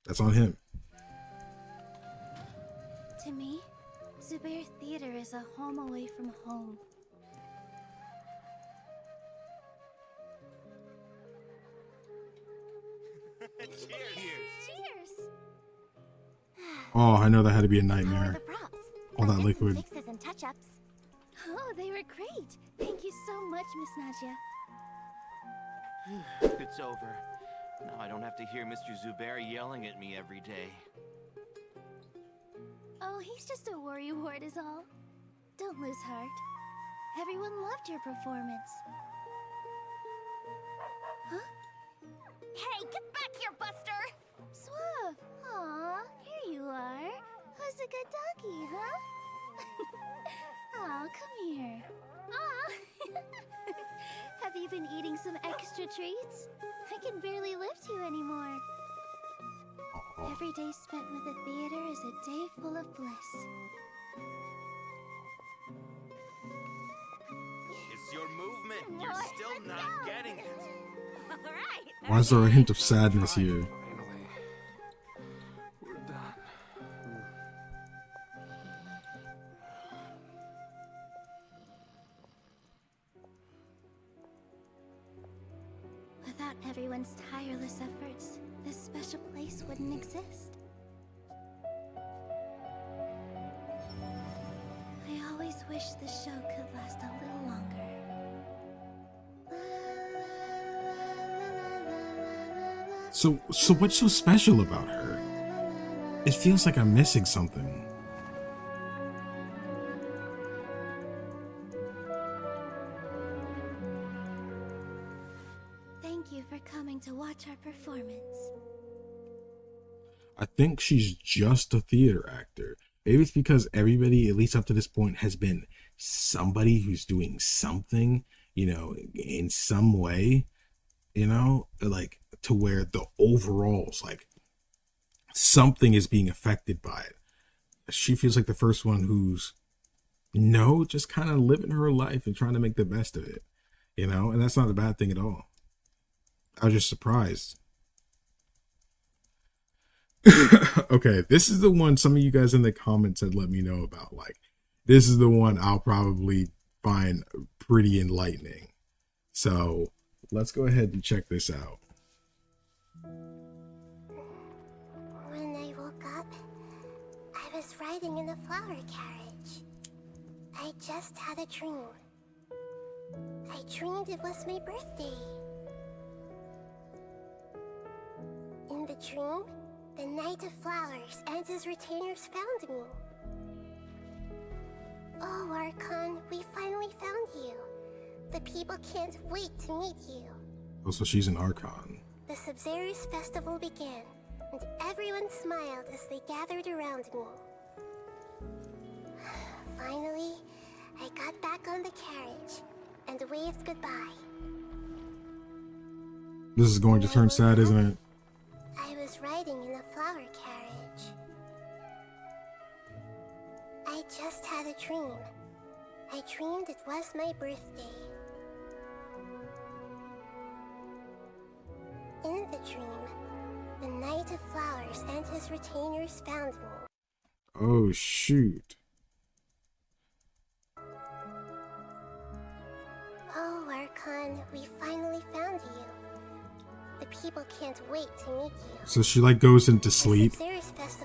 That's on him. To me, Zubair Theater is a home away from home. Cheers! Oh, I know that had to be a nightmare. All that liquid. Fixes and touch-ups. Oh, they were great. Thank you so much, Miss Nadia. It's over. Now I don't have to hear Mr. Zubair yelling at me every day. Oh, he's just a worrywart is all. Don't lose heart. Everyone loved your performance. Huh? Hey, get back here, Buster! Swav! Aw, here you are. Who's a good doggy, huh? Aw, come here. Aw! Have you been eating some extra treats? I can barely lift you anymore. Every day spent with the theater is a day full of bliss. It's your movement. You're still not getting it. Alright. Why is there a hint of sadness here? We're done. Without everyone's tireless efforts, this special place wouldn't exist. wish the show could last a little longer. So what's so special about her? It feels like I'm missing something. Thank you for coming to watch our performance. I think she's just a theater actor. Maybe it's because everybody, at least up to this point, has been somebody who's doing something, you know, in some way, you know, like to where the overalls, like something is being affected by it. She feels like the first one who's, just kind of living her life and trying to make the best of it, you know, and that's not a bad thing at all. I was just surprised. Okay, this is the one some of you guys in the comments had let me know about. Like, this is the one I'll probably find pretty enlightening. So let's go ahead and check this out. When I woke up, I was riding in a flower carriage. I just had a dream. I dreamed it was my birthday. In the dream, the Knight of Flowers and his retainers found me. Oh, Archon, we finally found you. The people can't wait to meet you. Oh, so she's an Archon. The Sub-Zerus festival began, and everyone smiled as they gathered around me. Finally, I got back on the carriage and waved goodbye. This is going to turn sad, isn't it? I was riding in a flower carriage. I just had a dream. I dreamed it was my birthday. In the dream, the Knight of Flowers and his retainers found me. Oh, shoot. Oh, Archon, we finally found you. The people can't wait to meet you. So she like goes into sleep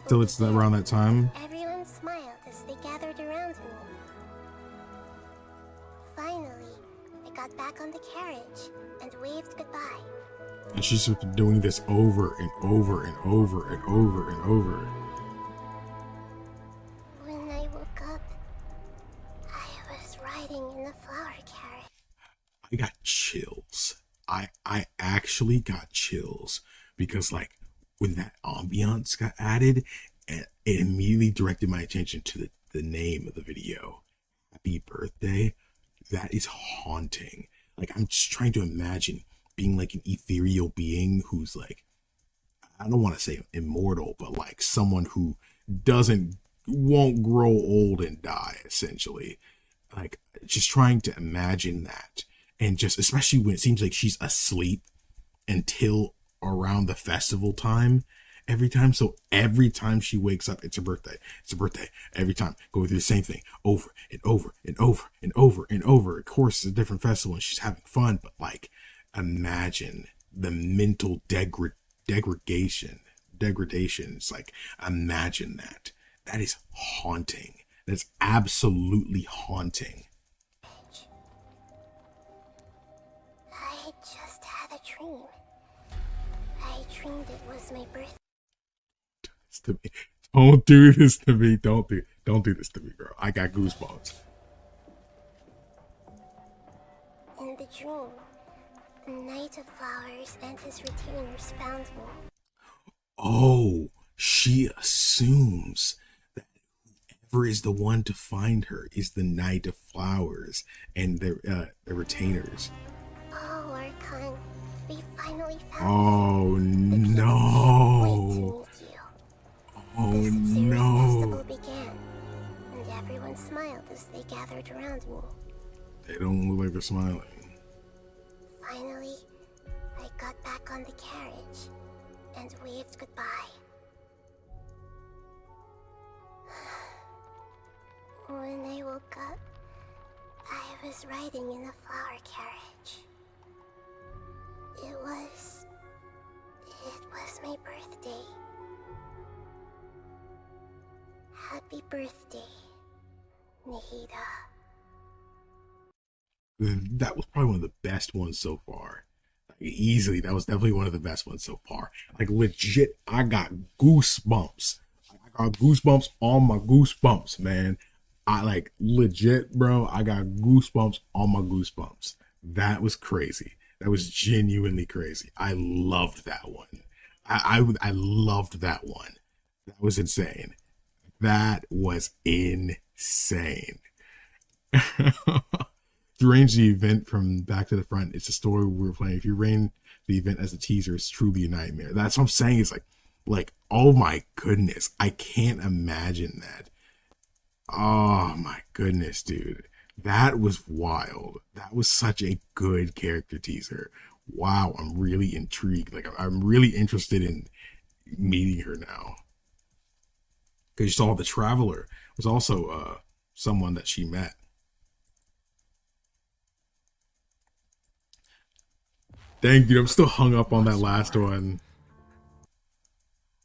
till it's around that time. Everyone smiled as they gathered around me. Finally, I got back on the carriage and waved goodbye. And she's been doing this over and over and over and over and over. When I woke up, I was riding in a flower carriage. I got chills. I actually got chills because like when that ambiance got added, it immediately directed my attention to the name of the video. Happy Birthday. That is haunting. Like I'm just trying to imagine being like an ethereal being who's like, I don't want to say immortal, but like someone who won't grow old and die, essentially. Like just trying to imagine that. And just, especially when it seems like she's asleep until around the festival time every time. So every time she wakes up, it's her birthday. It's her birthday. Every time. Going through the same thing over and over and over and over and over. Of course, it's a different festival and she's having fun. But like, imagine the mental degradation. It's like, imagine that. That is haunting. That's absolutely haunting. I just had a dream. I dreamed it was my birthday. Don't do this to me. Don't do this to me, bro. I got goosebumps. In the dream, the Knight of Flowers and his retainers found me. Oh, she assumes that whoever is the one to find her is the Knight of Flowers and their retainers. Oh, Archon, we finally found you. Oh no! Oh no! The festival began, and everyone smiled as they gathered around me. They don't look like they're smiling. Finally, I got back on the carriage and waved goodbye. When I woke up, I was riding in a flower carriage. It was my birthday. Happy birthday, Nahida. That was probably one of the best ones so far. Easily, that was definitely one of the best ones so far. Like legit, I got goosebumps. I got goosebumps on my goosebumps, man. I like legit, bro. I got goosebumps on my goosebumps. That was crazy. That was genuinely crazy. I loved that one. I loved that one. That was insane. That was insane. To arrange the event from back to the front, it's a story we were playing. If you arrange the event as a teaser, it's truly a nightmare. That's what I'm saying. It's like, oh my goodness, I can't imagine that. Oh my goodness, dude, that was wild. That was such a good character teaser. Wow, I'm really intrigued. Like, I'm really interested in meeting her now. Because you saw the Traveler was also someone that she met. Dang, dude, I'm still hung up on that last one.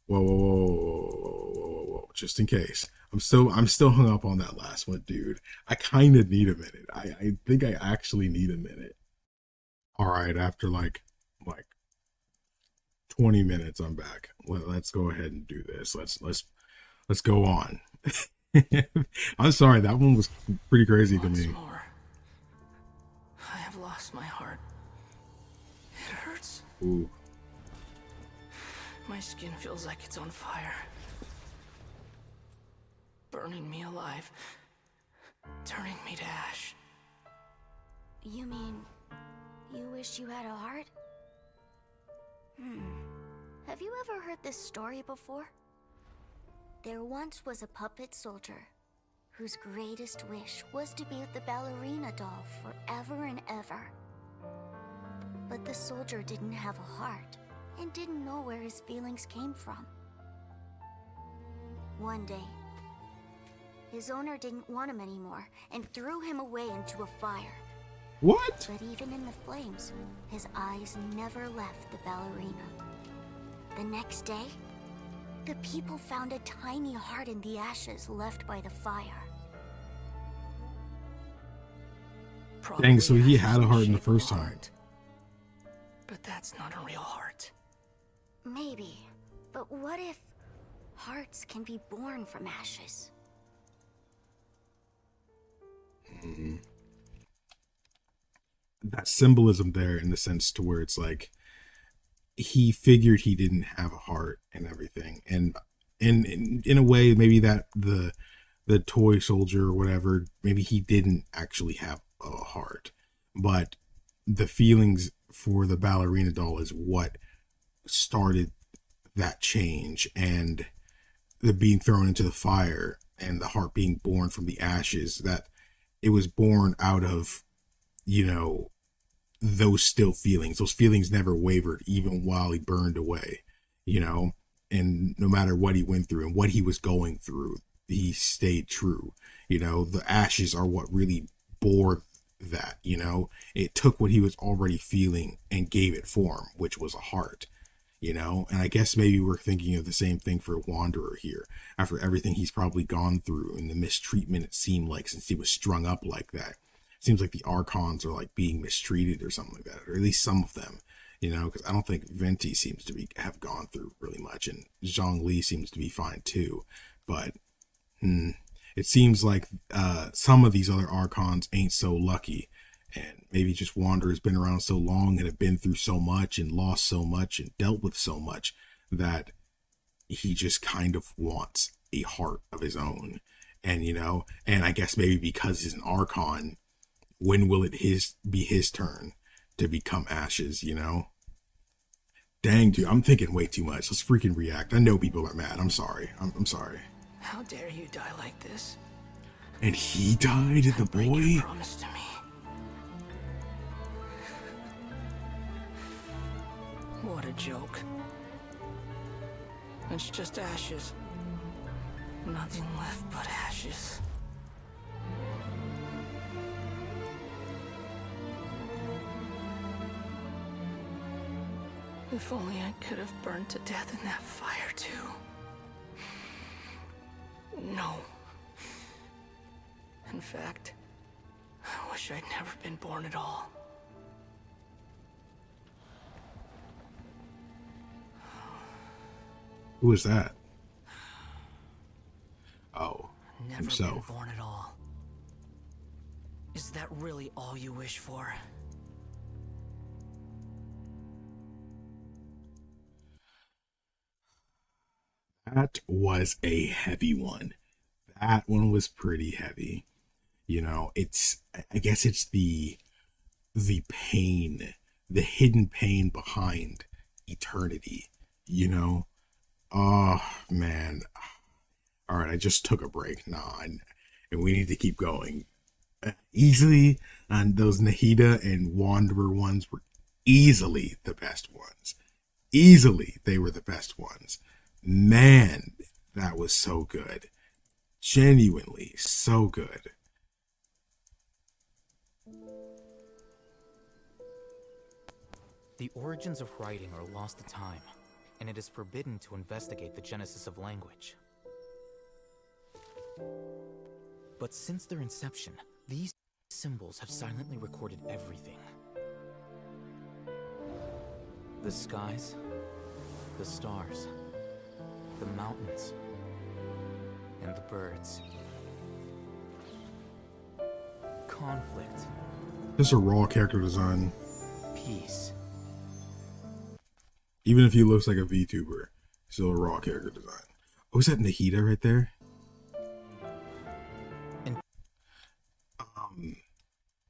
Whoa. Just in case. I'm still hung up on that last one, dude. I kind of need a minute. I think I actually need a minute. All right, after like 20 minutes, I'm back. Let's go ahead and do this. Let's go on. I'm sorry, that one was pretty crazy to me. More. I have lost my heart. It hurts. Ooh. My skin feels like it's on fire. Burning me alive. Turning me to ash. You mean you wish you had a heart? Have you ever heard this story before? There once was a puppet soldier whose greatest wish was to be with the ballerina doll forever and ever. But the soldier didn't have a heart and didn't know where his feelings came from. One day, his owner didn't want him anymore and threw him away into a fire. What? But even in the flames, his eyes never left the ballerina. The next day, the people found a tiny heart in the ashes left by the fire. Dang, so he had a heart in the first time. But that's not a real heart. Maybe, but what if hearts can be born from ashes? That symbolism there in the sense to where it's like he figured he didn't have a heart and everything, and in a way maybe that the toy soldier or whatever, maybe he didn't actually have a heart, but the feelings for the ballerina doll is what started that change, and the being thrown into the fire and the heart being born from the ashes, that it was born out of, you know, those still feelings. Those feelings never wavered even while he burned away, you know, and no matter what he went through and what he was going through, he stayed true. You know, the ashes are what really bore that, you know. It took what he was already feeling and gave it form, which was a heart, you know. And I guess maybe we're thinking of the same thing for Wanderer here, after everything he's probably gone through and the mistreatment it seemed like since he was strung up like that. Seems like the Archons are like being mistreated or something like that, or at least some of them, you know, because I don't think Venti seems to have gone through really much, and Zhongli seems to be fine too, but it seems like some of these other Archons ain't so lucky, and maybe just Wanderer's been around so long and have been through so much and lost so much and dealt with so much that he just kind of wants a heart of his own, and you know, and I guess maybe because he's an Archon, when will it be his turn to become ashes, you know? Dang, dude, I'm thinking way too much. Let's freaking react. I know people are mad. I'm sorry. I'm sorry. How dare you die like this? And he died, the boy? Promise to me. What a joke. It's just ashes. Nothing left but ashes. If only I could have burned to death in that fire, too. No. In fact, I wish wish I'd never been born at all. Who is that? Oh, Never himself. been born at all. Is that really all you wish for? That was a heavy one. That one was pretty heavy. You know, I guess it's the pain, the hidden pain behind eternity, you know? Oh, man. All right, I just took a break. And we need to keep going. Easily, and those Nahida and Wanderer ones were easily the best ones. Easily, they were the best ones. Man, that was so good. Genuinely so good. The origins of writing are lost to time, and it is forbidden to investigate the genesis of language. But since their inception, these symbols have silently recorded everything. The skies, the stars, the mountains, and the birds. Conflict. This is a raw character design. Peace. Even if he looks like a VTuber, still a raw character design. Oh, is that Nahida right there?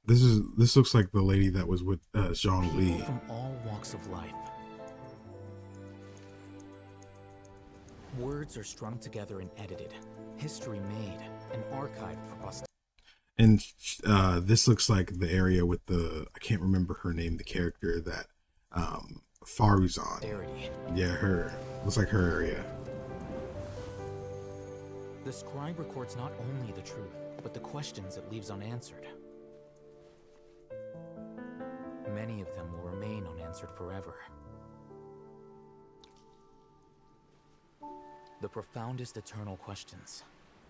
This looks like the lady that was with Zhongli. From all walks of life. Words are strung together and edited, history made, and archived for posterity. And this looks like the area with I can't remember her name, the character that Faruzan. Yeah, her. Looks like her area. The scribe records not only the truth, but the questions it leaves unanswered. Many of them will remain unanswered forever. The profoundest eternal questions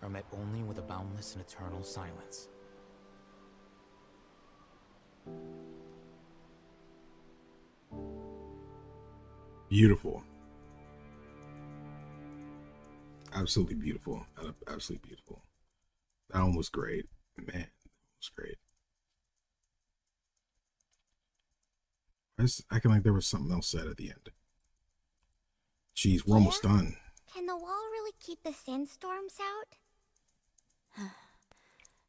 are met only with a boundless and eternal silence. Beautiful. Absolutely beautiful. Absolutely beautiful. That one was great. Man, that was great. I was acting like there was something else said at the end. Jeez, we're almost done. Can the wall really keep the sandstorms out?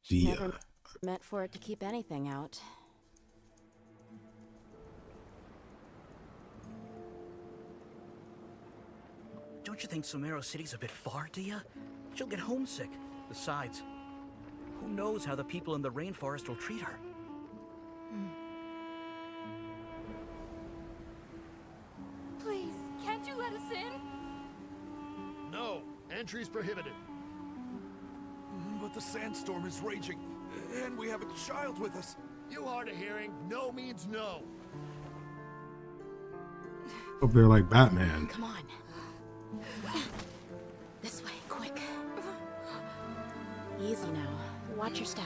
Never meant for it to keep anything out. Don't you think Sumeru City's a bit far, do ya? She'll get homesick. Besides, who knows how the people in the rainforest will treat her? Please, can't you let us in? No, entry's prohibited. But the sandstorm is raging, and we have a child with us. You hard of hearing, no means no. Hope they're like Batman. Come on. This way, quick. Easy now. Watch your step.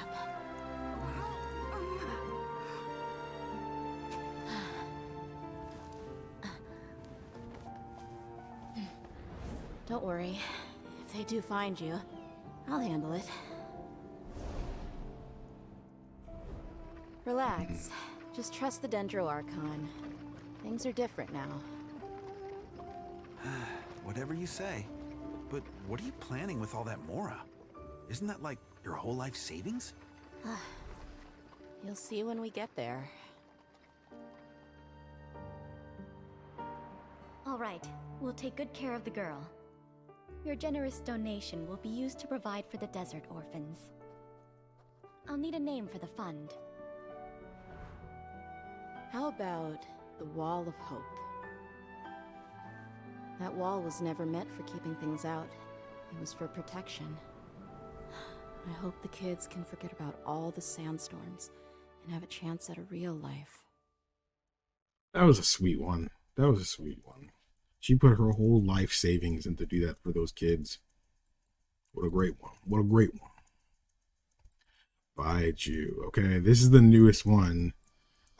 Don't worry. If they do find you, I'll handle it. Relax. Just trust the Dendro Archon. Things are different now. Whatever you say. But what are you planning with all that Mora? Isn't that like your whole life savings? You'll see when we get there. All right, we'll take good care of the girl. Your generous donation will be used to provide for the desert orphans. I'll need a name for the fund. How about the Wall of Hope? That wall was never meant for keeping things out. It was for protection. I hope the kids can forget about all the sandstorms and have a chance at a real life. That was a sweet one. That was a sweet one. She put her whole life savings in to do that for those kids. What a great one. What a great one. Baizhu. Okay, this is the newest one.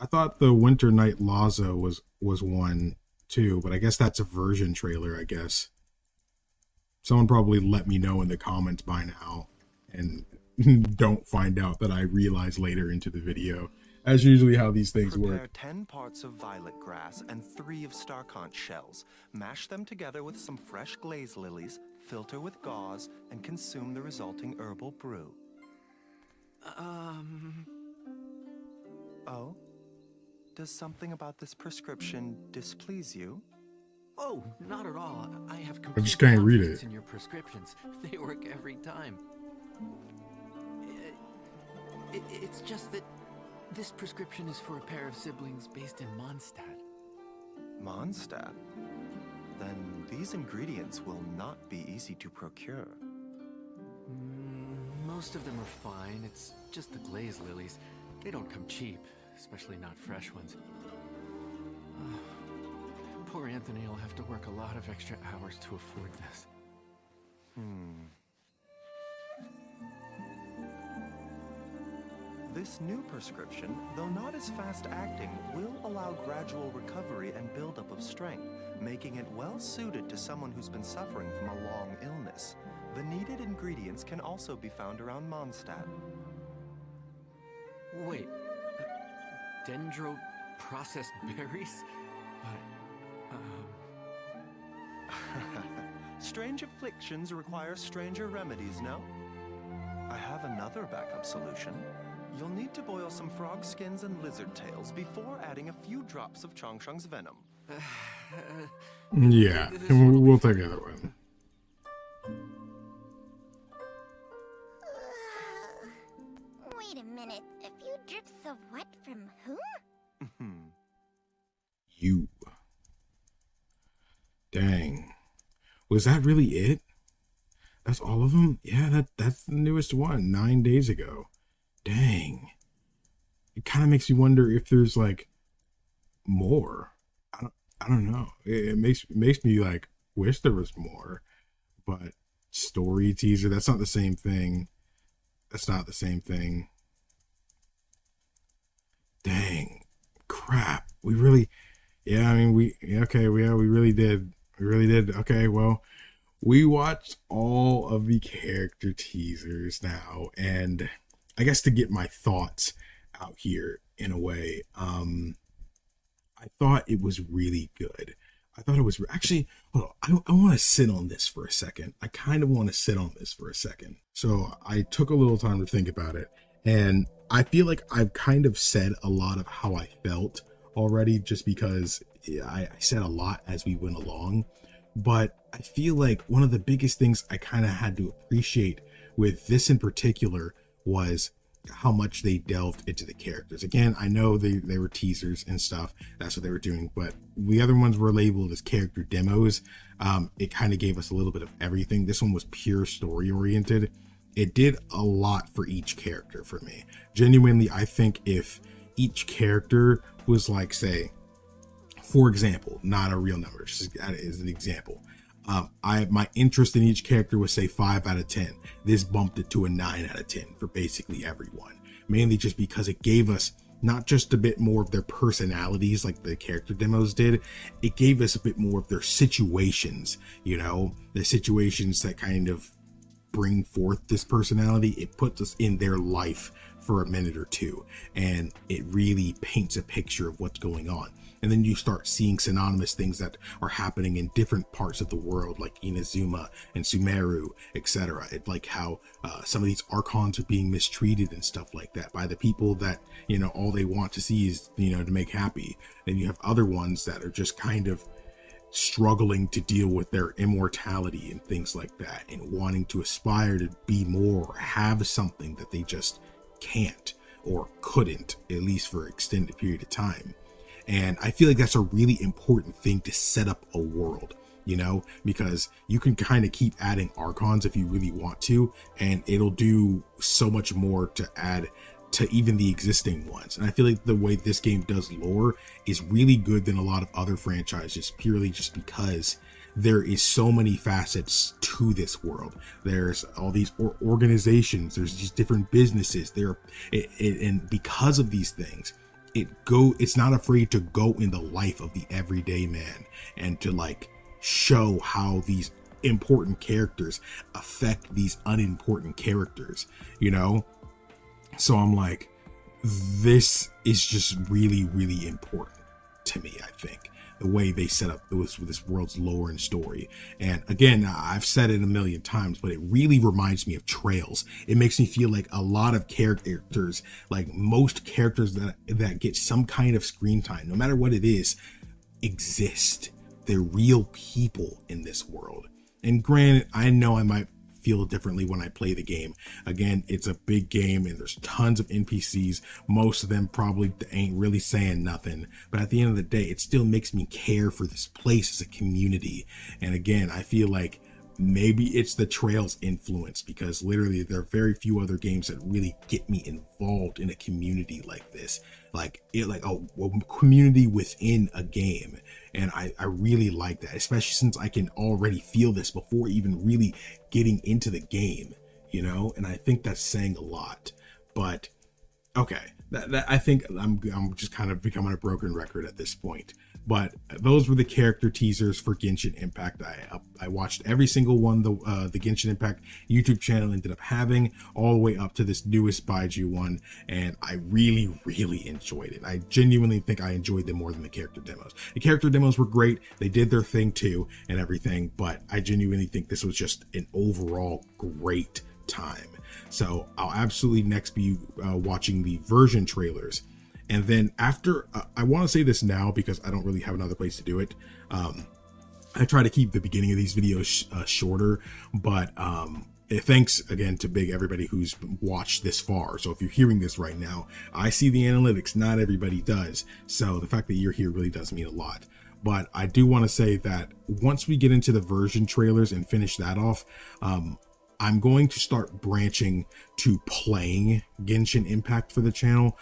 I thought the Winter Night Laza was one too, but I guess that's a version trailer, I guess. Someone probably let me know in the comments by now and don't find out that I realized later into the video. As usually how these things Prepare work. 10 parts of violet grass and 3 of star conch shells. Mash them together with some fresh glaze lilies, filter with gauze, and consume the resulting herbal brew. Oh? Does something about this prescription displease you? Oh, not at all. I have I just can't read confidence it. in your prescriptions. They work every time. It's just that this prescription is for a pair of siblings based in Mondstadt. Mondstadt? Then these ingredients will not be easy to procure. Most of them are fine. It's just the glaze lilies. They don't come cheap, especially not fresh ones. Poor Anthony will have to work a lot of extra hours to afford this. This new prescription, though not as fast-acting, will allow gradual recovery and buildup of strength, making it well-suited to someone who's been suffering from a long illness. The needed ingredients can also be found around Mondstadt. Wait, dendro-processed berries? Strange afflictions require stranger remedies, no? I have another backup solution. You'll need to boil some frog skins and lizard tails before adding a few drops of Changsheng's venom. Yeah, we'll take the other one. Wait a minute. A few drips of what from who? You. Dang. Was that really it? That's all of them? Yeah, that's the newest one, 9 days ago. Dang. It kind of makes me wonder if there's like more. I don't know. It makes me like wish there was more. But story teaser, that's not the same thing. That's not the same thing. Dang. Crap. We really, yeah, I mean, we really did. We really did. Okay, well, we watched all of the character teasers now, and I guess to get my thoughts out here in a way, I thought it was really good. I thought it was actually, hold on, I want to sit on this for a second. I kind of want to sit on this for a second. So I took a little time to think about it, and I feel like I've kind of said a lot of how I felt already, just because I said a lot as we went along. But I feel like one of the biggest things I kind of had to appreciate with this in particular was how much they delved into the characters. Again, I know they were teasers and stuff, that's what they were doing, but the other ones were labeled as character demos. It kind of gave us a little bit of everything. This one was pure story oriented. It did a lot for each character for me. Genuinely, I think if each character was like, say, for example, not a real number, just as an example, my interest in each character was say 5 out of 10. This bumped it to a 9 out of 10 for basically everyone, mainly just because it gave us not just a bit more of their personalities like the character demos did, it gave us a bit more of their situations, the situations that kind of bring forth this personality. It puts us in their life for a minute or two, and it really paints a picture of what's going on. And then you start seeing synonymous things that are happening in different parts of the world, like Inazuma and Sumeru, etc. It's like how some of these archons are being mistreated and stuff like that by the people that, all they want to see is, to make happy. And you have other ones that are just kind of struggling to deal with their immortality and things like that, and wanting to aspire to be more or have something that they just can't or couldn't, at least for an extended period of time. And I feel like that's a really important thing to set up a world, because you can kind of keep adding archons if you really want to, and it'll do so much more to add to even the existing ones. And I feel like the way this game does lore is really good than a lot of other franchises, purely just because there is so many facets to this world. There's all these organizations, there's these different businesses there, and because of these things, it's not afraid to go in the life of the everyday man and to like show how these important characters affect these unimportant characters, you know? So I'm like, this is just really, really important to me, I think, the way they set up this world's lore and story. And again, I've said it a million times, but it really reminds me of Trails. It makes me feel like a lot of characters, like most characters that get some kind of screen time, no matter what it is, exist. They're real people in this world. And granted, I know I might feel differently when I play the game. Again, it's a big game and there's tons of NPCs. Most of them probably ain't really saying nothing. But at the end of the day, it still makes me care for this place as a community. And again, I feel like maybe it's the Trails influence, because literally there are very few other games that really get me involved in a community like this. Like a community within a game. And I really like that, especially since I can already feel this before even really getting into the game, you know? And I think that's saying a lot. But okay, that I think I'm just kind of becoming a broken record at this point. But those were the character teasers for Genshin Impact. I watched every single one the Genshin Impact YouTube channel ended up having, all the way up to this newest Baizhu one, and I really, really enjoyed it. I genuinely think I enjoyed them more than the character demos. The character demos were great. They did their thing too and everything, but I genuinely think this was just an overall great time. So I'll absolutely next be watching the version trailers. And then after, I want to say this now because I don't really have another place to do it. I try to keep the beginning of these videos shorter, but thanks again to everybody who's watched this far. So if you're hearing this right now, I see the analytics, not everybody does. So the fact that you're here really does mean a lot. But I do want to say that once we get into the version trailers and finish that off, I'm going to start branching to playing Genshin Impact for the channel.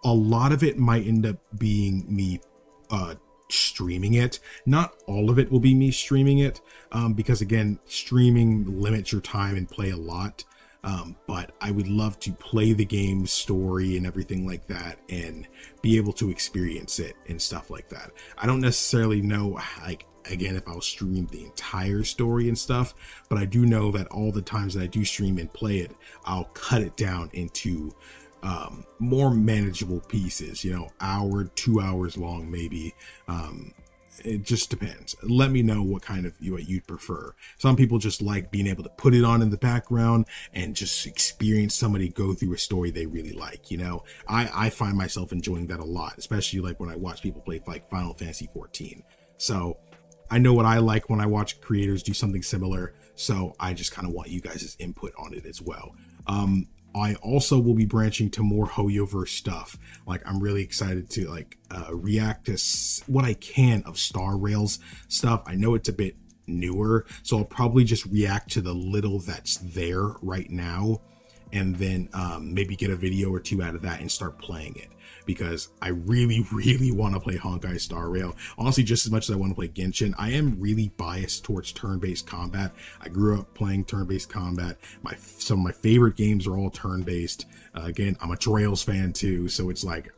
A lot of it might end up being me streaming it. Not all of it will be me streaming it, because again, streaming limits your time and play a lot. But I would love to play the game's story and everything like that and be able to experience it and stuff like that. I don't necessarily know, like, again, if I'll stream the entire story and stuff, but I do know that all the times that I do stream and play it, I'll cut it down into more manageable pieces, you know, hour, 2 hours long, maybe. It just depends. Let me know what you'd prefer. Some people just like being able to put it on in the background and just experience somebody go through a story they really like, you know. I find myself enjoying that a lot, especially like when I watch people play like Final Fantasy 14. So I know what I like when I watch creators do something similar, so I just kind of want you guys' input on it as well. I also will be branching to more Hoyoverse stuff. Like, I'm really excited to react to what I can of Star Rail's stuff. I know it's a bit newer, so I'll probably just react to the little that's there right now, and then maybe get a video or two out of that and start playing it, because I really, really want to play Honkai Star Rail. Honestly, just as much as I want to play Genshin, I am really biased towards turn-based combat. I grew up playing turn-based combat. Some of my favorite games are all turn-based. Again, I'm a Trails fan too, so it's like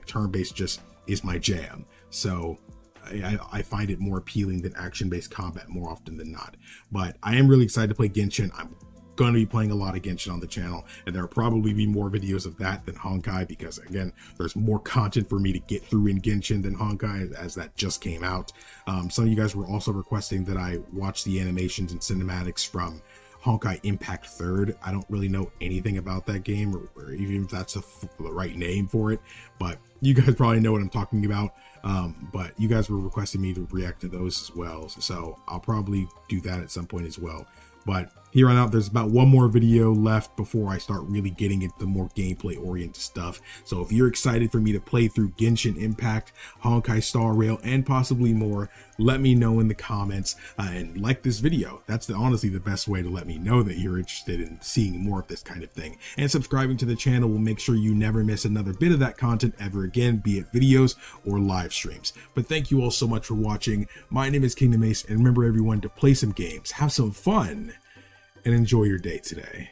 turn-based just is my jam. So I find it more appealing than action-based combat more often than not. But I am really excited to play Genshin. I'm going to be playing a lot of Genshin on the channel, and there'll probably be more videos of that than Honkai, because again, there's more content for me to get through in Genshin than Honkai, as that just came out. Some of you guys were also requesting that I watch the animations and cinematics from Honkai Impact 3rd. I don't really know anything about that game, or even if that's the right name for it, but you guys probably know what I'm talking about. But you guys were requesting me to react to those as well, so I'll probably do that at some point as well. But here on out, there's about one more video left before I start really getting into the more gameplay oriented stuff. So if you're excited for me to play through Genshin Impact, Honkai Star Rail, and possibly more, let me know in the comments, and like this video. That's honestly the best way to let me know that you're interested in seeing more of this kind of thing. And subscribing to the channel will make sure you never miss another bit of that content ever again, be it videos or live streams. But thank you all so much for watching. My name is KingdomAce, and remember everyone to play some games, have some fun, and enjoy your day today.